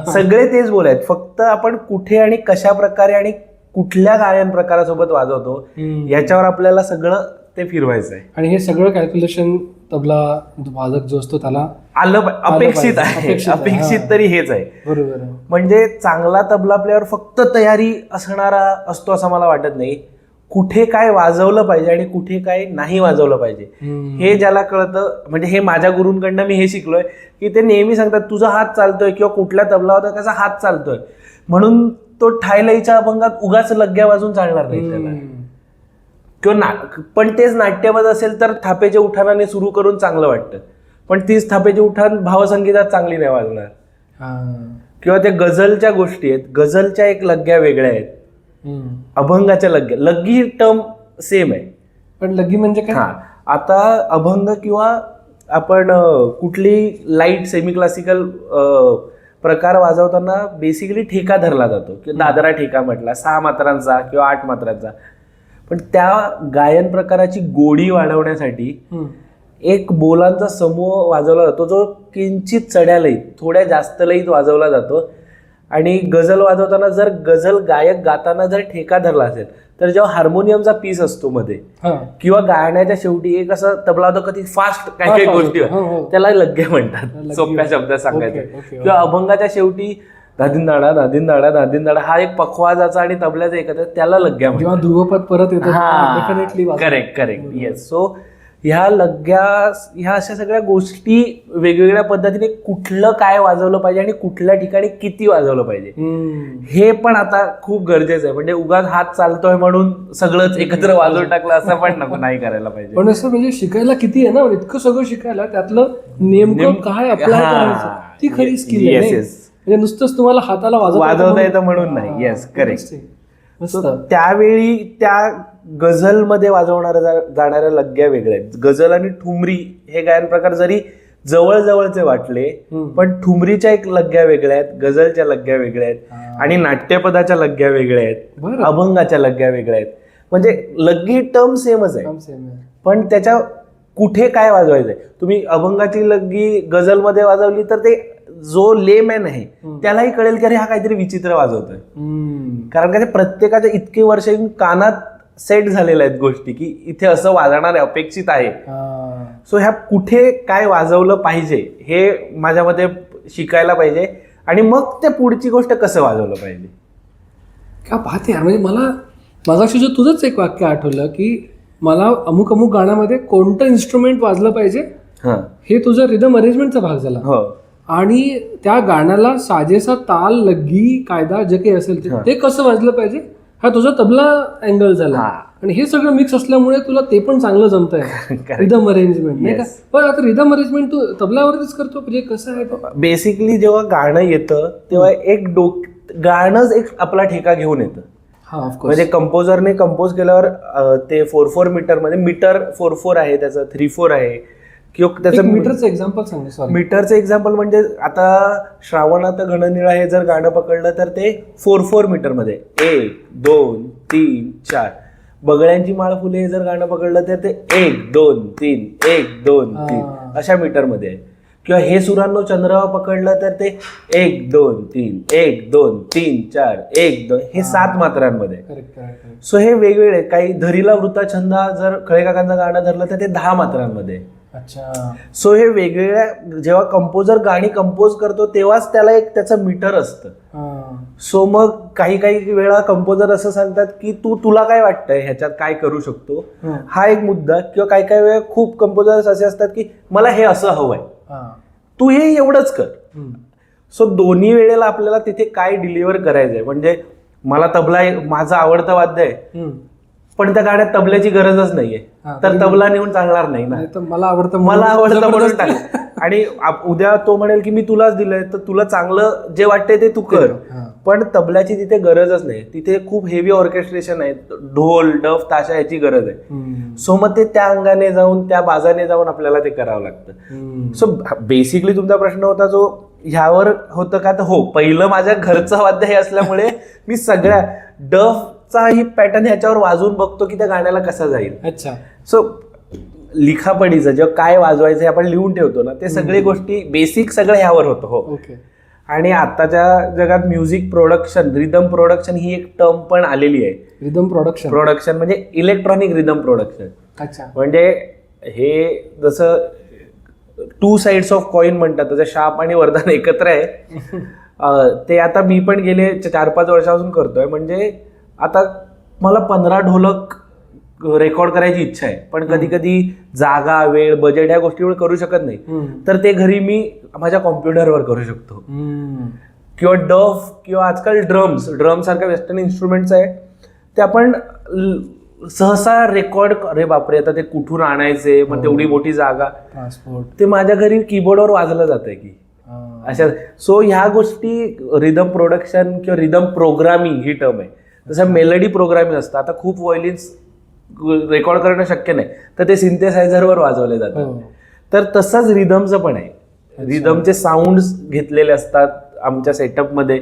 सगळे तेच बोल आहेत, फक्त आपण कुठे आणि कशा प्रकारे आणि कुठल्या गायन प्रकारासोबत वाजवतो याच्यावर आपल्याला सगळं ते फिरवायचं आहे. आणि हे सगळं कॅल्क्युलेशन तबला वादक जो असतो त्याला अपेक्षित आहे. अपेक्षित तरी हेच आहे. बरोबर. म्हणजे चांगला तबला प्लेअर फक्त तयारी असणारा असतो असं मला वाटत नाही. कुठे काय वाजवलं पाहिजे आणि कुठे काय नाही वाजवलं पाहिजे हे ज्याला कळतं, म्हणजे हे माझ्या गुरूंकडनं मी हे शिकलोय की ते नेहमी सांगतात तुझा हात चालतोय किंवा कुठल्या तबला होता त्याचा हात चालतोय म्हणून तो ठायलईच्या अभंगात उगाच लग्ग्या वाजून चालणार नाही त्याला. किंवा पण तेच नाट्यवाद असेल तर थापेच्या उठाणाने सुरू करून चांगलं वाटतं, पण तीच थापेची उठाण भावसंगीतात चांगली नाही वाजणार. किंवा त्या गझलच्या गोष्टी आहेत, गझलच्या एक लग्ग्या वेगळ्या आहेत, अभंगाच्या लग्गी ही टर्म सेम आहे. पण लग्गी म्हणजे काय? आता अभंग किंवा आपण कुठली लाईट सेमी क्लासिकल प्रकार वाजवताना बेसिकली ठेका धरला जातो किंवा दादरा ठेका म्हटला 6 मात्रांचा किंवा 8 मात्रांचा. पण त्या गायन प्रकाराची गोडी वाढवण्यासाठी एक बोलांचा समूह वाजवला जातो जो किंचित चढ्या लयीत थोड्या जास्त लयीत वाजवला जातो. आणि गझल वाजवताना जर गझल गायक गाताना जर ठेका धरला असेल तर जेव्हा हार्मोनियमचा पीस असतो मध्ये किंवा गाण्याच्या शेवटी एक असं तबला होतो कधी फास्ट काय काही गोष्टी त्याला लग्गे म्हणतात, सोप्या शब्दात सांगायचं. किंवा अभंगाच्या शेवटी धादिंदाडा धादिंदाडा धादिंदाडा हा एक पखवाजाचा आणि तबल्याचा एकत्र त्याला लग्ग्या म्हणतात. ध्रुवपद परत येतो. करेक्ट. येस. सो ह्या लग्ग्या ह्या अशा सगळ्या गोष्टी वेगवेगळ्या पद्धतीने कुठलं काय वाजवलं पाहिजे आणि कुठल्या ठिकाणी किती वाजवलं पाहिजे हे पण आता खूप गरजेचं आहे. म्हणजे उगाच हात चालतोय म्हणून सगळंच एकत्र वाजवून टाकलं असं पण नाही करायला पाहिजे. पण असं म्हणजे शिकायला किती आहे ना, इतकं सगळं शिकायला त्यातलं नेमकं काय अप्लाय करायचं ती खरी स्किल आहे. म्हणजे नुसतंच तुम्हाला हाताला वाजवता येतं म्हणून नाही. Yes, correct. त्यावेळी त्या गझलमध्ये वाजवणाऱ्या जाणाऱ्या लग्ग्या वेगळ्या आहेत. गझल आणि ठुमरी हे गायन प्रकार जरी जवळजवळचे वाटले पण ठुमरीच्या एक लग्ग्या वेगळ्या आहेत, गझलच्या लग्ग्या वेगळ्या आहेत आणि नाट्यपदाच्या लग्ग्या वेगळ्या आहेत, अभंगाच्या लग्ग्या वेगळ्या आहेत. म्हणजे लग्गी टर्म सेमच आहे पण त्याच्या कुठे काय वाजवायचंय. तुम्ही अभंगाची लग्गी गझलमध्ये वाजवली तर ते जो लेमॅन आहे त्यालाही कळेल की अरे हा काहीतरी विचित्र वाजवतोय, कारण का ते प्रत्येकाच्या इतके वर्ष कानात सेट झालेल्या आहेत गोष्टी की इथे असं वाजणार आहे, अपेक्षित आहे. सो ह्या कुठे काय वाजवलं पाहिजे हे माझ्या मते शिकायला पाहिजे आणि मग त्या पुढची गोष्ट कसं वाजवलं पाहिजे. काय पाहते यार, म्हणजे मला मगाशी जो तुझंच एक वाक्य आठवलं की मला अमुक अमुक गाण्यामध्ये कोणतं इन्स्ट्रुमेंट वाजलं पाहिजे हे तुझा रिदम अरेंजमेंटचा भाग झाला. आणि त्या गाण्याला साजेसा ताल लग्गी कायदा जे काही असेल ते कसं वाजलं पाहिजे हा तुझा तबला अँगल झाला. आणि हे सगळं मिक्स असल्यामुळे तुला ते पण चांगलं जमतंय रिदम अरेंजमेंट नाही का. पण आता रिदम अरेंजमेंट तू तबल्यावरतीच करतो म्हणजे कसं आहे. बेसिकली जेव्हा गाणं येतं तेव्हा एक गाणंच एक आपला ठेका घेऊन येतं. म्हणजे कंपोजरने कंपोज केल्यावर ते 4/4 मीटर मध्ये मीटर 4/4 आहे, त्याचं 3/4 आहे किंवा त्याचं मीटरचं एक्झाम्पल सांग. मीटरचं एक्झाम्पल म्हणजे आता श्रावणात घननिळा हे जर गाणं पकडलं तर ते 4/4 मीटर मध्ये 1, 2, 3, 4. बगळ्यांची माळ फुले हे जर गाणं पकडलं तर ते 1, 2, 3, 1, 2, 3 अशा मीटर मध्ये आहे. किंवा हे सुरांनो चंद्रावर पकडलं तर ते 1 2 3 1 2 3 4 1 2 हे 7 मात्रांमध्ये. करेक्ट. सो हे वेगवेगळे काही धरीला वृत्तछंद जर खळे काकांचं गाणं धरलं तर ते 10 मात्रांमध्ये. अच्छा. सो हे वेगवेगळ्या जेव्हा कंपोजर गाणी कंपोज करतो तेव्हाच त्याला एक त्याचं मीटर असतं. सो मग काही वेळा कंपोजर असं सांगतात की तुला काय वाटतंय ह्याच्यात काय करू शकतो, हा एक मुद्दा. किंवा काही वेळा खूप कंपोजर्स असे असतात की मला हे असं हवंय, तू हे एवढंच कर. सो दोन्ही वेळेला आपल्याला तिथे काय डिलिव्हर करायचंय. म्हणजे मला तबला माझं आवडतं वाद्य आहे पण त्या गाण्यात तबल्याची गरजच नाहीये तर तबला नेऊन चालणार नाही ना. मला आवडतं म्हणून टाक. आणि उद्या तो म्हणेल की मी तुलाच दिलंय तर तुला चांगलं जे वाटतंय ते तू कर, पण तबल्याची तिथे गरजच नाही. तिथे खूप हेवी ऑर्केस्ट्रेशन आहे, ढोल डफ ताशा याची गरज आहे. सो मग ते त्या अंगाने जाऊन त्या बाजाने जाऊन आपल्याला ते करावं लागतं. सो बेसिकली तुमचा प्रश्न होता जो ह्यावर होतं का, तर हो, पहिलं माझ्या घरचं वाद्य हे असल्यामुळे मी सगळ्या डफचा ही पॅटर्न ह्याच्यावर वाजवून बघतो की त्या गाण्याला कसा जाईल. अच्छा. सो लिखापडीचं जेव्हा काय वाजवायचं हे आपण लिहून ठेवतो ना, ते सगळी गोष्टी बेसिक सगळं ह्यावर होतं. हो. ओके. आणि आताच्या जगात म्युझिक प्रोडक्शन, रिदम प्रोडक्शन ही एक टर्म पण आलेली आहे. रिदम प्रोडक्शन म्हणजे इलेक्ट्रॉनिक रिदम प्रोडक्शन. अच्छा. म्हणजे हे जसं 2 साइड्स ऑफ कॉइन म्हणतात, तसं शाप आणि वरदान एकत्र आहे. ते आता मी पण गेले 4-5 वर्षापासून करतोय. म्हणजे आता मला 15 ढोलक रेकॉर्ड करायची इच्छा आहे, पण कधी कधी जागा, वेळ, बजेट ह्या गोष्टीवर करू शकत नाही. तर ते घरी मी माझ्या कॉम्प्युटरवर करू शकतो. किंवा डफ किंवा आजकाल ड्रम सारख्या वेस्टर्न इन्स्ट्रुमेंट्स आहे, ते आपण सहसा रेकॉर्ड, अरे बापरे आता ते कुठून आणायचे, मग तेवढी मोठी जागा, ट्रान्सपोर्ट, ते माझ्या घरी कीबोर्डवर वाजलं जातंय की अशा. सो ह्या गोष्टी रिदम प्रोडक्शन किंवा रिदम प्रोग्रामिंग ही टर्म आहे. जसं मेलडी प्रोग्रामिंग असतं. आता खूप व्हायोलिन्स रेकॉर्ड करणं शक्य नाही तर ते सिंथेसायझरवर वाजवले जातात. तर तसंच रिदमचं पण आहे. रिदमचे साऊंड्स घेतलेले असतात आमच्या सेटअपमध्ये,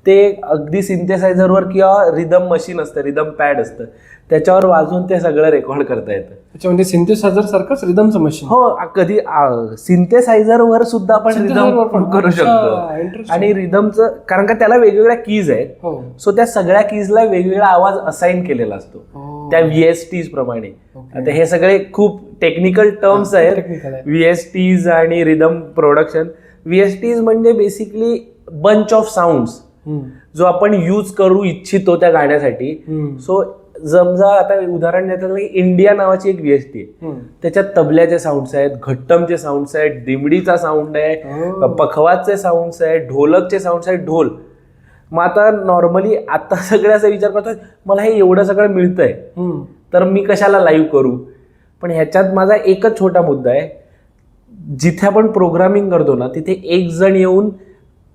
ते अगदी सिंथेसायझरवर किंवा रिदम मशीन असतं, रिदम पॅड असतं, त्याच्यावर वाजवून ते सगळं रेकॉर्ड करता येतं. म्हणजे सिंथेसायझर सारखंच रिदमचं मशीन. हो, कधी सिंथेसायझरवर सुद्धा आपण रिदम करू शकतो. आणि रिदमचं कारण का त्याला वेगवेगळ्या कीज आहेत, सो त्या सगळ्या कीजला वेगवेगळा आवाज असाइन केलेला असतो त्या VSTs प्रमाणे. आता हे सगळे खूप टेक्निकल टर्म्स आहेत, VSTs आणि रिदम प्रोडक्शन. VSTs म्हणजे बेसिकली बंच ऑफ साऊंड्स जो आपण यूज करू इच्छितो त्या गाण्यासाठी. सो समजा आता उदाहरण देतात की इंडिया नावाची एक VST आहे, त्याच्यात तबल्याचे साऊंड्स आहेत, घट्टमचे साऊंड्स आहेत, दिमडीचा साऊंड आहे, पखवाजचे साऊंड्स आहेत, ढोलकचे साऊंड्स आहेत, ढोल. मग आता नॉर्मली आता सगळे असा विचार करतात मला हे एवढं सगळं मिळतंय तर मी कशाला लाईव्ह करू. पण ह्याच्यात माझा एकच छोटा मुद्दा आहे, जिथे आपण प्रोग्रामिंग करतो ना तिथे एक जण येऊन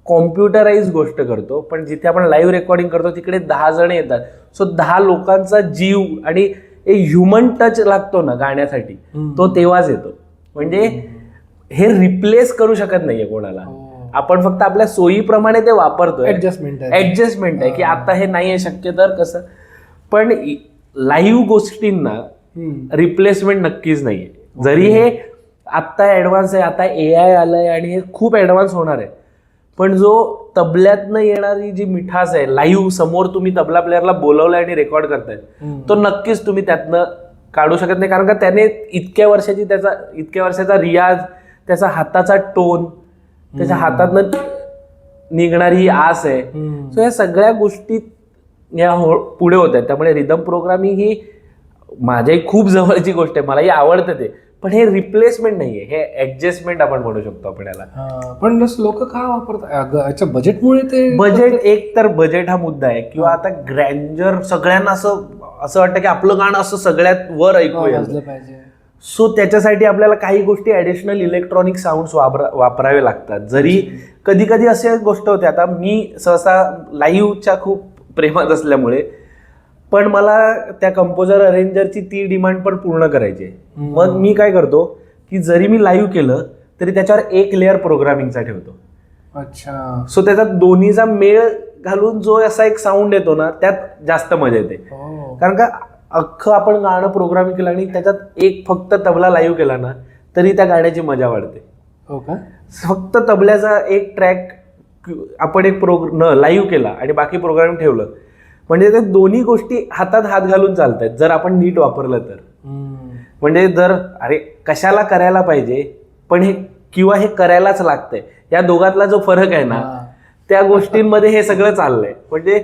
कॉम्प्युटराइज गोष्ट करतो, पण जिथे आपण लाईव्ह रेकॉर्डिंग करतो तिकडे 10 जण येतात. सो 10 लोकांचा जीव आणि एक ह्युमन टच लागतो ना गाण्यासाठी, तो तेव्हाच येतो. म्हणजे हे रिप्लेस करू शकत नाहीये कोणाला. आपण फक्त आपल्या सोयीप्रमाणे ते वापरतोय. ऍडजस्टमेंट आहे की आता हे नाहीये शक्य तर कसं. पण लाईव्ह गोष्टींना रिप्लेसमेंट नक्कीच नाहीये. जरी हे आत्ता ऍडव्हान्स आहे, आता AI आलंय आणि हे खूप ऍडव्हान्स होणार आहे, पण जो तबल्यातनं येणारी जी मिठास आहे, लाईव्ह समोर तुम्ही तबला प्लेअरला बोलवलंय आणि रेकॉर्ड करतायत, तो नक्कीच तुम्ही त्यातनं काढू शकत नाही. कारण का त्याने इतक्या वर्षाचा रियाज, त्याचा हाताचा टोन, त्याच्या हातातनं निघणारी ही आस आहे. सो या सगळ्या गोष्टी या पुढे होत आहेत. त्यामुळे रिदम प्रोग्रामिंग ही माझ्याही खूप जवळची गोष्ट आहे, मलाही आवडतं ते, पण हे रिप्लेसमेंट नाहीये, हे ऍडजस्टमेंट आपण म्हणू शकतो आपण याला. पण लोक का वापरतात याच्या बजेटमुळे? ते बजेट, एक तर बजेट हा मुद्दा आहे, किंवा आता ग्रँजर सगळ्यांना असं वाटतं की आपलं गाणं असं सगळ्यात वर ऐकूया पाहिजे. सो त्याच्यासाठी आपल्याला काही गोष्टी ऍडिशनल इलेक्ट्रॉनिक साऊंड्स वापरावे लागतात. जरी कधी कधी असे गोष्ट होते, आता मी सहसा लाईव्हच्या खूप प्रेमात असल्यामुळे पण मला त्या कंपोजर अरेंजरची ती डिमांड पण पूर्ण करायची. मग मी काय करतो की जरी मी लाईव्ह केलं तरी त्याच्यावर एक लेअर प्रोग्रामिंगचा ठेवतो. अच्छा. सो त्याचा दोन्हीचा मेळ घालून जो असा एक साऊंड येतो ना, त्यात जास्त मजा येते. कारण का अख्खं आपण गाणं प्रोग्रामिंग केलं आणि त्याच्यात एक फक्त तबला लाईव्ह केला ना तरी त्या गाण्याची मजा वाढते. हो का? फक्त तबल्याचा एक ट्रॅक आपण एक लाईव्ह केला आणि बाकी प्रोग्राम ठेवलं, म्हणजे ते दोन्ही गोष्टी हातात हात घालून चालतात जर आपण नीट वापरलं तर. म्हणजे जर अरे कशाला करायला पाहिजे पण हे किंवा हे करायलाच लागतंय, या दोघातला जो फरक आहे ना त्या गोष्टींमध्ये हे सगळं चाललंय. म्हणजे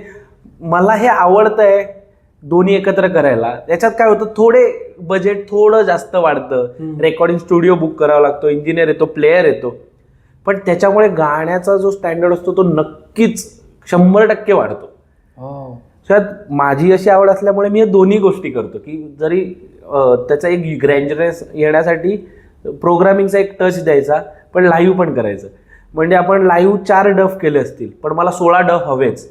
मला हे आवडतंय दोन्ही एकत्र करायला. त्याच्यात काय होतं, थोडे बजेट थोडं जास्त वाढतं, रेकॉर्डिंग स्टुडिओ बुक करावा लागतो, इंजिनियर येतो, प्लेयर येतो, पण त्याच्यामुळे गाण्याचा जो स्टँडर्ड असतो तो नक्कीच 100% वाढतो. त्यात माझी अशी आवड असल्यामुळे मी हे दोन्ही गोष्टी करतो, की जरी त्याचा एक ग्रँजनेस येण्यासाठी प्रोग्रामिंगचा एक टच द्यायचा पण लाईव्ह पण करायचं. म्हणजे आपण लाईव्ह 4 डफ केले असतील पण मला 16 डफ हवेच,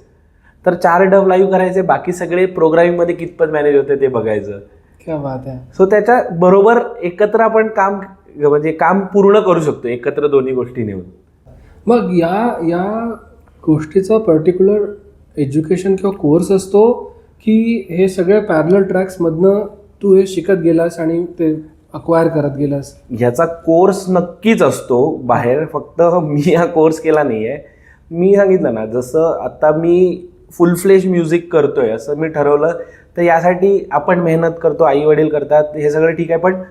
तर 4 डफ लाईव्ह करायचे, बाकी सगळे प्रोग्रामिंगमध्ये कितपत मॅनेज होते ते बघायचं. क्या बात आहे. सो त्याच्या बरोबर एकत्र आपण काम पूर्ण करू शकतो एकत्र दोन्ही गोष्टी नेऊन. मग या गोष्टीचा पर्टिक्युलर एज्युकेशन किंवा कोर्स असतो की हे सगळे पॅरलल ट्रॅक्समधनं तू हे शिकत गेलास आणि ते अक्वायर करत गेलास? ह्याचा कोर्स नक्कीच असतो बाहेर, फक्त मी हा कोर्स केला नाहीये. मी सांगितलं ना, जसं आता मी फुल फ्लेश म्युझिक करतोय असं मी ठरवलं, तर यासाठी आपण मेहनत करतो, आई वडील करतात, हे सगळं ठीक आहे, पण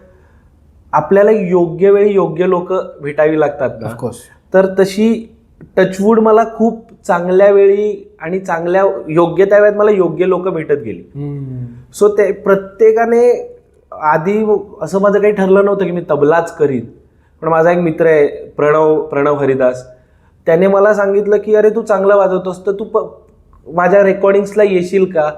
आपल्याला योग्य वेळी योग्य लोक भेटावी लागतात ना. ऑफकोर्स. तर तशी टचवूड मला खूप चांगल्या वेळी आणि चांगल्या योग्य त्या वेळेत मला योग्य लोक भेटत गेली. सो ते प्रत्येकाने आधी असं माझं काही ठरलं नव्हतं की मी तबलाच करीन, पण माझा एक मित्र आहे प्रणव हरिदास, त्याने मला सांगितलं की अरे तू चांगलं वाजवतोस तर तू माझ्या रेकॉर्डिंग्सला येशील का.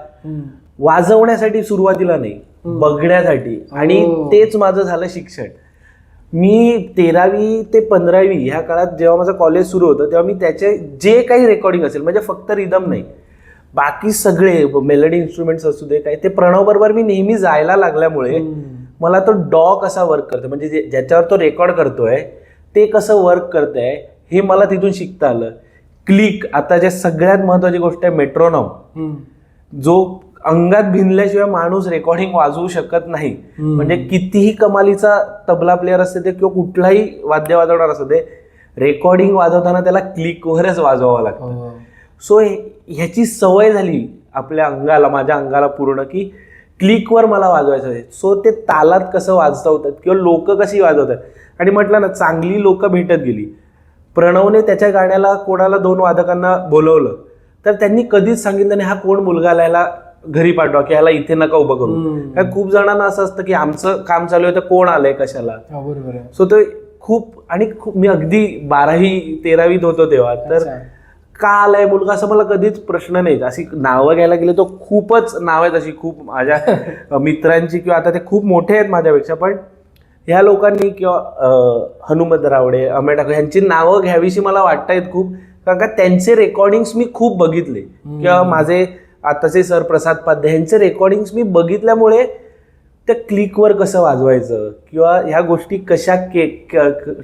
वाजवण्यासाठी सुरुवातीला नाही, बघण्यासाठी. आणि तेच माझं झालं शिक्षण. मी 13वी ते 15वी ह्या काळात जेव्हा माझं कॉलेज सुरू होतं तेव्हा मी त्याचे जे काही रेकॉर्डिंग असेल, म्हणजे फक्त रिदम नाही, बाकी सगळे मेलडी इन्स्ट्रुमेंट्स असू दे काय, ते प्रणव बरोबर मी नेहमी जायला लागल्यामुळे मला तो डॉ कसा वर्क करतो, म्हणजे ज्याच्यावर तो रेकॉर्ड करतोय ते कसं वर्क करतंय हे मला तिथून शिकता आलं. क्लिक, आता ज्या सगळ्यात महत्वाची गोष्ट आहे मेट्रोनॉम, जो अंगात भिनल्याशिवाय माणूस रेकॉर्डिंग वाजवू शकत नाही. म्हणजे कितीही कमालीचा तबला प्लेअर असते ते किंवा कुठलाही वाद्य वाजवणार असते ते, रेकॉर्डिंग वाजवताना त्याला क्लिकवरच वाजवावं लागतं. सो ह्याची सवय झाली आपल्या अंगाला, माझ्या अंगाला पूर्ण, की क्लिकवर मला वाजवायचं आहे. सो ते तालात कसं वाजता होतात किंवा लोक कशी वाजवतात, आणि म्हटलं ना चांगली लोक भेटत गेली. प्रणवने त्याच्या गाण्याला कोणाला 2 वादकांना बोलवलं तर त्यांनी कधीच सांगितलं नाही हा कोण मुलगा आलायला घरी पाठवा की ह्याला इथे नका उभं करू. कारण खूप जणांना असं असतं की आमचं काम चालू आहे तर कोण आलंय कशाला. सो ते खूप, आणि मी अगदी 12वी 13वीत होतो तेव्हा, तर का आलाय मुलगा असं मला कधीच प्रश्न नाही. अशी नावं घ्यायला गेले तर खूपच नाव आहेत अशी, खूप माझ्या मित्रांची, किंवा आता ते खूप मोठे आहेत माझ्यापेक्षा, पण ह्या लोकांनी किंवा हनुमंत रावडे, अमेय ठाकूर ह्यांची नावं घ्यावीशी मला वाटतायत खूप, कारण का त्यांचे रेकॉर्डिंग्स मी खूप बघितले. किंवा माझे आताचे सर प्रसाद पाध्ये ह्यांचे रेकॉर्डिंग्स मी बघितल्यामुळे त्या क्लिकवर कसं वाजवायचं किंवा ह्या गोष्टी कशा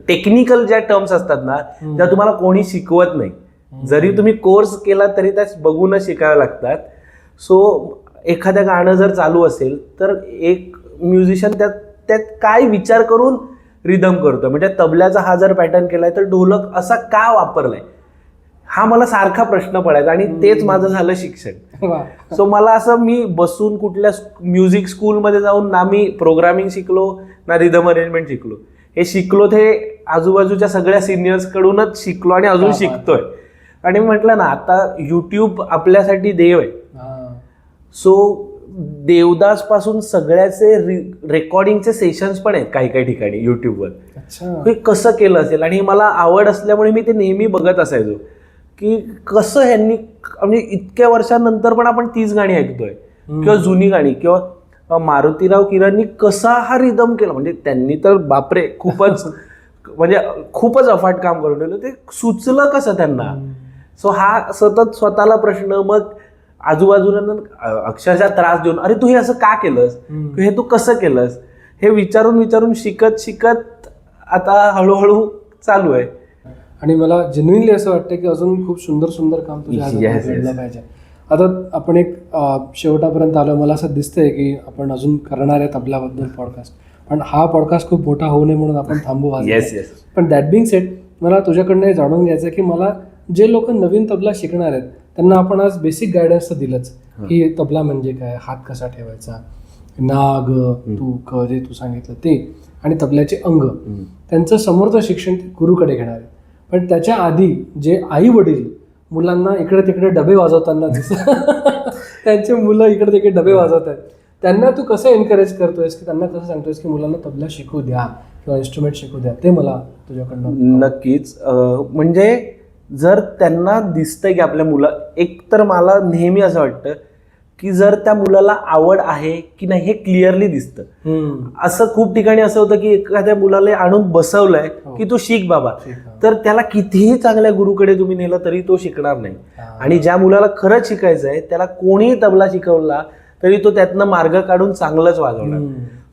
टेक्निकल ज्या टर्म्स असतात ना त्या तुम्हाला कोणी शिकवत नाही. जरी तुम्ही कोर्स केला तरी त्या बघूनच शिकाव्या लागतात. सो एखाद्या गाणं जर चालू असेल तर एक म्युझिशियन त्यात काय विचार करून रिदम करतो. म्हणजे तबल्याचा हा जर पॅटर्न केलाय तर ढोलक असा का वापरलाय, हा मला सारखा प्रश्न पडायचा, आणि तेच माझं झालं शिक्षण. सो मला असं, मी बसून कुठल्या म्युझिक स्कूलमध्ये जाऊन ना मी प्रोग्रामिंग शिकलो ना रिदम अरेंजमेंट शिकलो. हे शिकलो ते आजूबाजूच्या सगळ्या सिनियर्स कडूनच शिकलो आणि अजून शिकतोय. आणि म्हटलं ना आता युट्यूब आपल्यासाठी देव आहे. सो देवदास पासून सगळ्याचे रेकॉर्डिंगचे सेशन्स पण आहेत काही काही ठिकाणी युट्यूबवर. हे कसं केलं असेल, आणि मला आवड असल्यामुळे मी ते नेहमी बघत असायचो की कसं ह्यांनी, म्हणजे इतक्या वर्षांनंतर पण आपण तीच गाणी ऐकतोय किंवा जुनी गाणी, किंवा मारुतीराव किरणनी कसा हा रिदम केला. म्हणजे त्यांनी तर बापरे खूपच म्हणजे खूपच अफाट काम करून ठेवलं. ते सुचलं कसं त्यांना. सो हा सतत स्वतःला प्रश्न, मग आजूबाजूला अक्षरशः त्रास देऊन अरे तू हे असं का केलंस, हे तू कसं केलंस, हे विचारून विचारून शिकत शिकत आता हळूहळू चालू आहे. आणि मला जेन्युइनली असं वाटतं की अजून खूप सुंदर सुंदर काम तुझ्या घडलं पाहिजे. आता आपण एक शेवटापर्यंत आलो. मला असं दिसतंय की आपण अजून करणार आहे तबल्याबद्दल पॉडकास्ट, पण हा पॉडकास्ट खूप मोठा होऊ नये म्हणून आपण थांबू आज. Yes yes. पण दॅट बिंग सेड, मला तुझ्याकडनं हे जाणून घ्यायचं आहे की मला जे लोक नवीन तबला शिकणार आहेत त्यांना आपण आज बेसिक गायडन्स तर दिलंच की तबला म्हणजे काय, हात कसा ठेवायचा, नाग तू जे तू सांगितलं ते, आणि तबल्याचे अंग, त्यांचं समोरचं शिक्षण ते गुरुकडे घेणार आहे. पण त्याच्या आधी जे आई वडील मुलांना इकडे तिकडे डबे वाजवताना त्यांचे मुलं इकडे तिकडे डबे वाजवत आहेत, त्यांना तू कसं एनकरेज करतोयस की त्यांना कसं सांगतोयस की मुलांना तबला शिकू द्या किंवा इन्स्ट्रुमेंट शिकू द्या, ते मला तुझ्याकडनं. नक्कीच. म्हणजे जर त्यांना दिसतंय की आपल्या मुलं, एक तर मला नेहमी असं वाटतं की जर त्या मुलाला आवड आहे की नाही हे क्लिअरली दिसतं. असं खूप ठिकाणी असं होतं की एखाद्या मुलाला आणून बसवलंय की तू शिक बाबा, तर त्याला कितीही चांगल्या गुरुकडे तुम्ही नेलं तरी तो शिकणार नाही. आणि ज्या मुलाला खरंच शिकायचं आहे त्याला कोणीही तबला शिकवला तरी तो त्यातनं मार्ग काढून चांगलंच वाजवणार.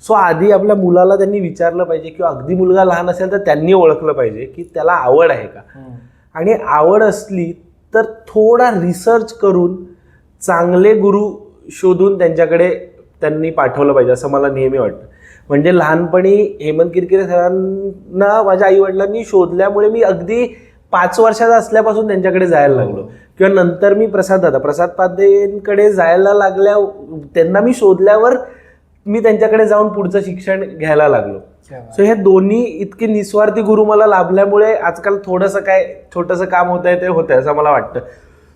सो आधी आपल्या मुलाला त्यांनी विचारलं पाहिजे किंवा अगदी मुलगा लहान असेल तर त्यांनी ओळखलं पाहिजे की त्याला आवड आहे का. आणि आवड असली तर थोडा रिसर्च करून चांगले गुरु शोधून त्यांच्याकडे त्यांनी पाठवलं पाहिजे असं मला नेहमी वाटतं. म्हणजे लहानपणी हेमंत किरकिरे सरांना माझ्या आई वडिलांनी शोधल्यामुळे मी अगदी 5 वर्षाचा असल्यापासून त्यांच्याकडे जायला लागलो. किंवा नंतर मी प्रसाद पाध्येंकडे जायला लागल्या, त्यांना मी शोधल्यावर मी त्यांच्याकडे जाऊन पुढचं शिक्षण घ्यायला लागलो. सो हे दोन्ही इतके निस्वार्थी गुरु मला लाभल्यामुळे आजकाल थोडंसं काय छोटंसं काम होत आहे ते होतंय असं मला वाटतं.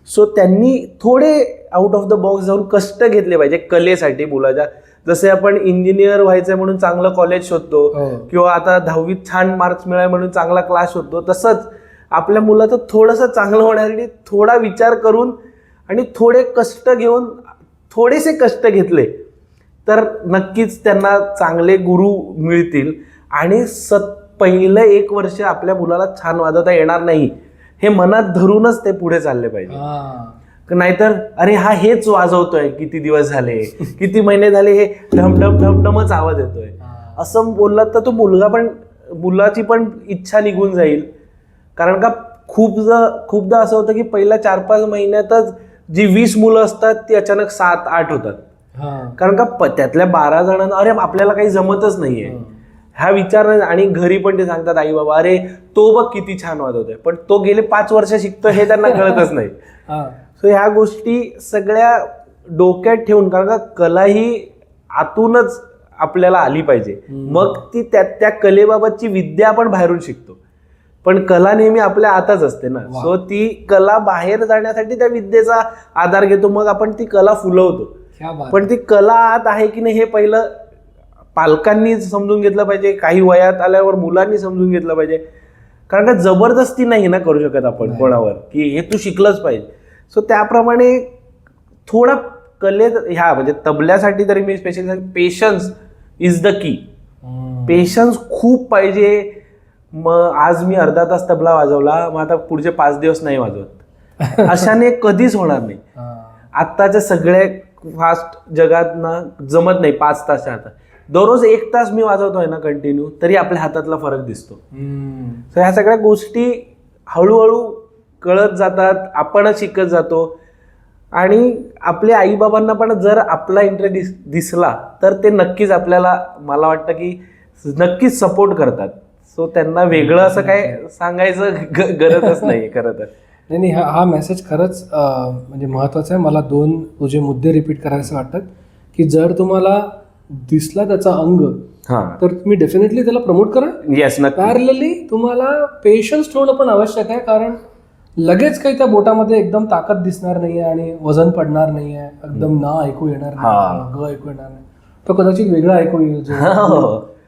सो त्यांनी थोडे आउट ऑफ द बॉक्स जाऊन कष्ट घेतले पाहिजे कलेसाठी मुलाच्या. जसे आपण इंजिनियर व्हायचंय म्हणून चांगलं कॉलेज शोधतो किंवा आता 10वीत छान मार्क्स मिळाले म्हणून चांगला क्लास शोधतो, तसंच आपल्या मुलाचं थोडंसं चांगलं होण्यासाठी थोडा विचार करून आणि थोडे कष्ट घेऊन, थोडेसे कष्ट घेतले तर नक्कीच त्यांना चांगले गुरु मिळतील. आणि पहिलं 1 वर्ष आपल्या मुलाला छान वाजवता येणार नाही हे मनात धरूनच ते पुढे चालले पाहिजे. नाहीतर अरे हा हेच वाजवतोय किती दिवस झाले, किती महिने झाले हे ढमढम ढमढमच आवाज येतोय असं बोललात तर तो मुलाची पण इच्छा निघून जाईल. कारण का खूपदा असं होतं की पहिल्या 4-5 महिन्यातच जी 20 मुलं असतात ती अचानक 7-8 होतात. कारण का त्यातल्या 12 जणांना अरे आपल्याला काही जमतच नाहीये हा विचार नाही. आणि घरी पण ते सांगतात आई बाबा अरे तो बघ किती छान वाजवतोय, पण तो गेले 5 वर्ष शिकतो हे त्यांना कळतच नाही. सो ह्या गोष्टी सगळ्या डोक्यात ठेवून, कारण का कला ही आतूनच आपल्याला आली पाहिजे, मग ती त्या कलेबाबतची विद्या आपण बाहेरून शिकतो. पण कला नेहमी आपल्या आतच असते ना. सो ती कला बाहेर जाण्यासाठी त्या विद्येचा आधार घेतो, मग आपण ती कला फुलवतो. पण ती कला आत आहे की नाही हे पहिलं पालकांनी समजून घेतलं पाहिजे, काही वयात आल्यावर मुलांनी समजून घेतलं पाहिजे. कारण का जबरदस्ती नाही ना करू शकत आपण कोणावर की हे तू शिकलंच पाहिजे. सो त्याप्रमाणे थोडा ह्या म्हणजे तबल्यासाठी तरी मी specially patience is the key. Patience खूप पाहिजे. मग आज मी अर्धा तास तबला वाजवला, मग आता पुढचे 5 दिवस नाही वाजवत, अशाने कधीच होणार नाही. आत्ताच्या सगळ्या फास्ट जगात ना जमत नाही 5 तासच्या हातात. दररोज 1 तास मी वाजवतोय ना कंटिन्यू, तरी आपल्या हातातला फरक दिसतो. तर ह्या सगळ्या गोष्टी हळूहळू कळत जातात, आपणच शिकत जातो. आणि आपल्या आईबाबांना पण जर आपला इंटरेस्ट दिसला तर ते नक्कीच आपल्याला, मला वाटतं की नक्कीच सपोर्ट करतात. सो त्यांना वेगळं असं काय सांगायचं गरजच नाही खरं तर. नाही, हा मेसेज खरंच म्हणजे महत्त्वाचा आहे. मला 2 तुझे मुद्दे रिपीट करायचे वाटतात की जर तुम्हाला दिसला त्याचा अंग तर तुम्ही डेफिनेटली त्याला प्रमोट करा. येस, पॅरलली तुम्हाला पेशन्स ठेवणं पण आवश्यक आहे, कारण लगेच काही त्या बोटामध्ये एकदम ताकद दिसणार नाहीये आणि वजन पडणार नाहीये, एकदम ना ऐकू येणार नाही, ग ऐकू येणार नाही, तो कदाचित वेगळा ऐकू येईल.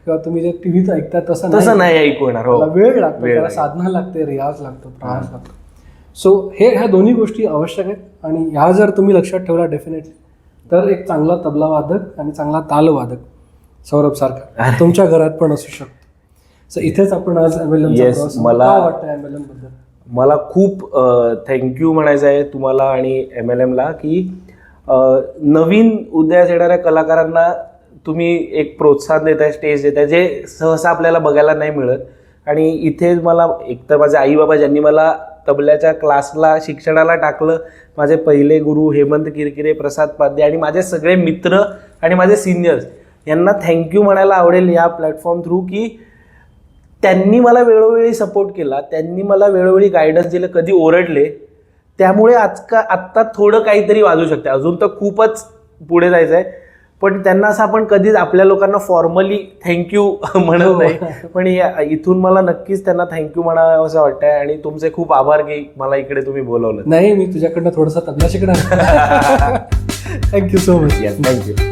किंवा तुम्ही जे टीव्हीत ऐकता तसं नाही ऐकू येणार. वेळ लागतो, त्याला साधना लागते, रियाज लागतो, प्रवास लागतो. सो ह्या दोन्ही गोष्टी आवश्यक आहेत. आणि ह्या जर तुम्ही लक्षात ठेवला डेफिनेटली तर एक चांगला तबला वादक आणि चांगला ताल वादक सौरभ सारखा तुमच्या घरात पण असू शकतो. सो इथेच आपण आज MLM वाटतं MLM बद्दल. मला खूप थँक्यू म्हणायचं आहे तुम्हाला आणि MLMला की नवीन उदयास येणाऱ्या कलाकारांना तुम्ही एक प्रोत्साहन देताय, स्टेज देताय, जे सहसा आपल्याला बघायला नाही मिळत. आणि इथे मला एकतर माझे आई बाबा ज्यांनी मला तबल्याच्या क्लासला शिक्षणाला टाकलं, माझे पहिले गुरु हेमंत किरकिरे, प्रसाद पाध्ये आणि माझे सगळे मित्र आणि माझे सिनियर्स यांना थँक्यू म्हणायला आवडेल या प्लॅटफॉर्म थ्रू, की त्यांनी मला वेळोवेळी सपोर्ट केला, त्यांनी मला वेळोवेळी गायडन्स दिलं, कधी ओरडले, त्यामुळे आत्ता थोडं काहीतरी वाजू शकते. अजून तर खूपच पुढे जायचं आहे, पण त्यांना असं आपण कधीच आपल्या लोकांना फॉर्मली थँक्यू म्हणत नाही, पण इथून मला नक्कीच त्यांना थँक्यू म्हणावं असं वाटतंय. आणि तुमचे खूप आभार की मला इकडे तुम्ही बोलवलं. नाही, मी तुझ्याकडनं थोडंसं तबला शिकणार. Thank you so much. थँक्यू.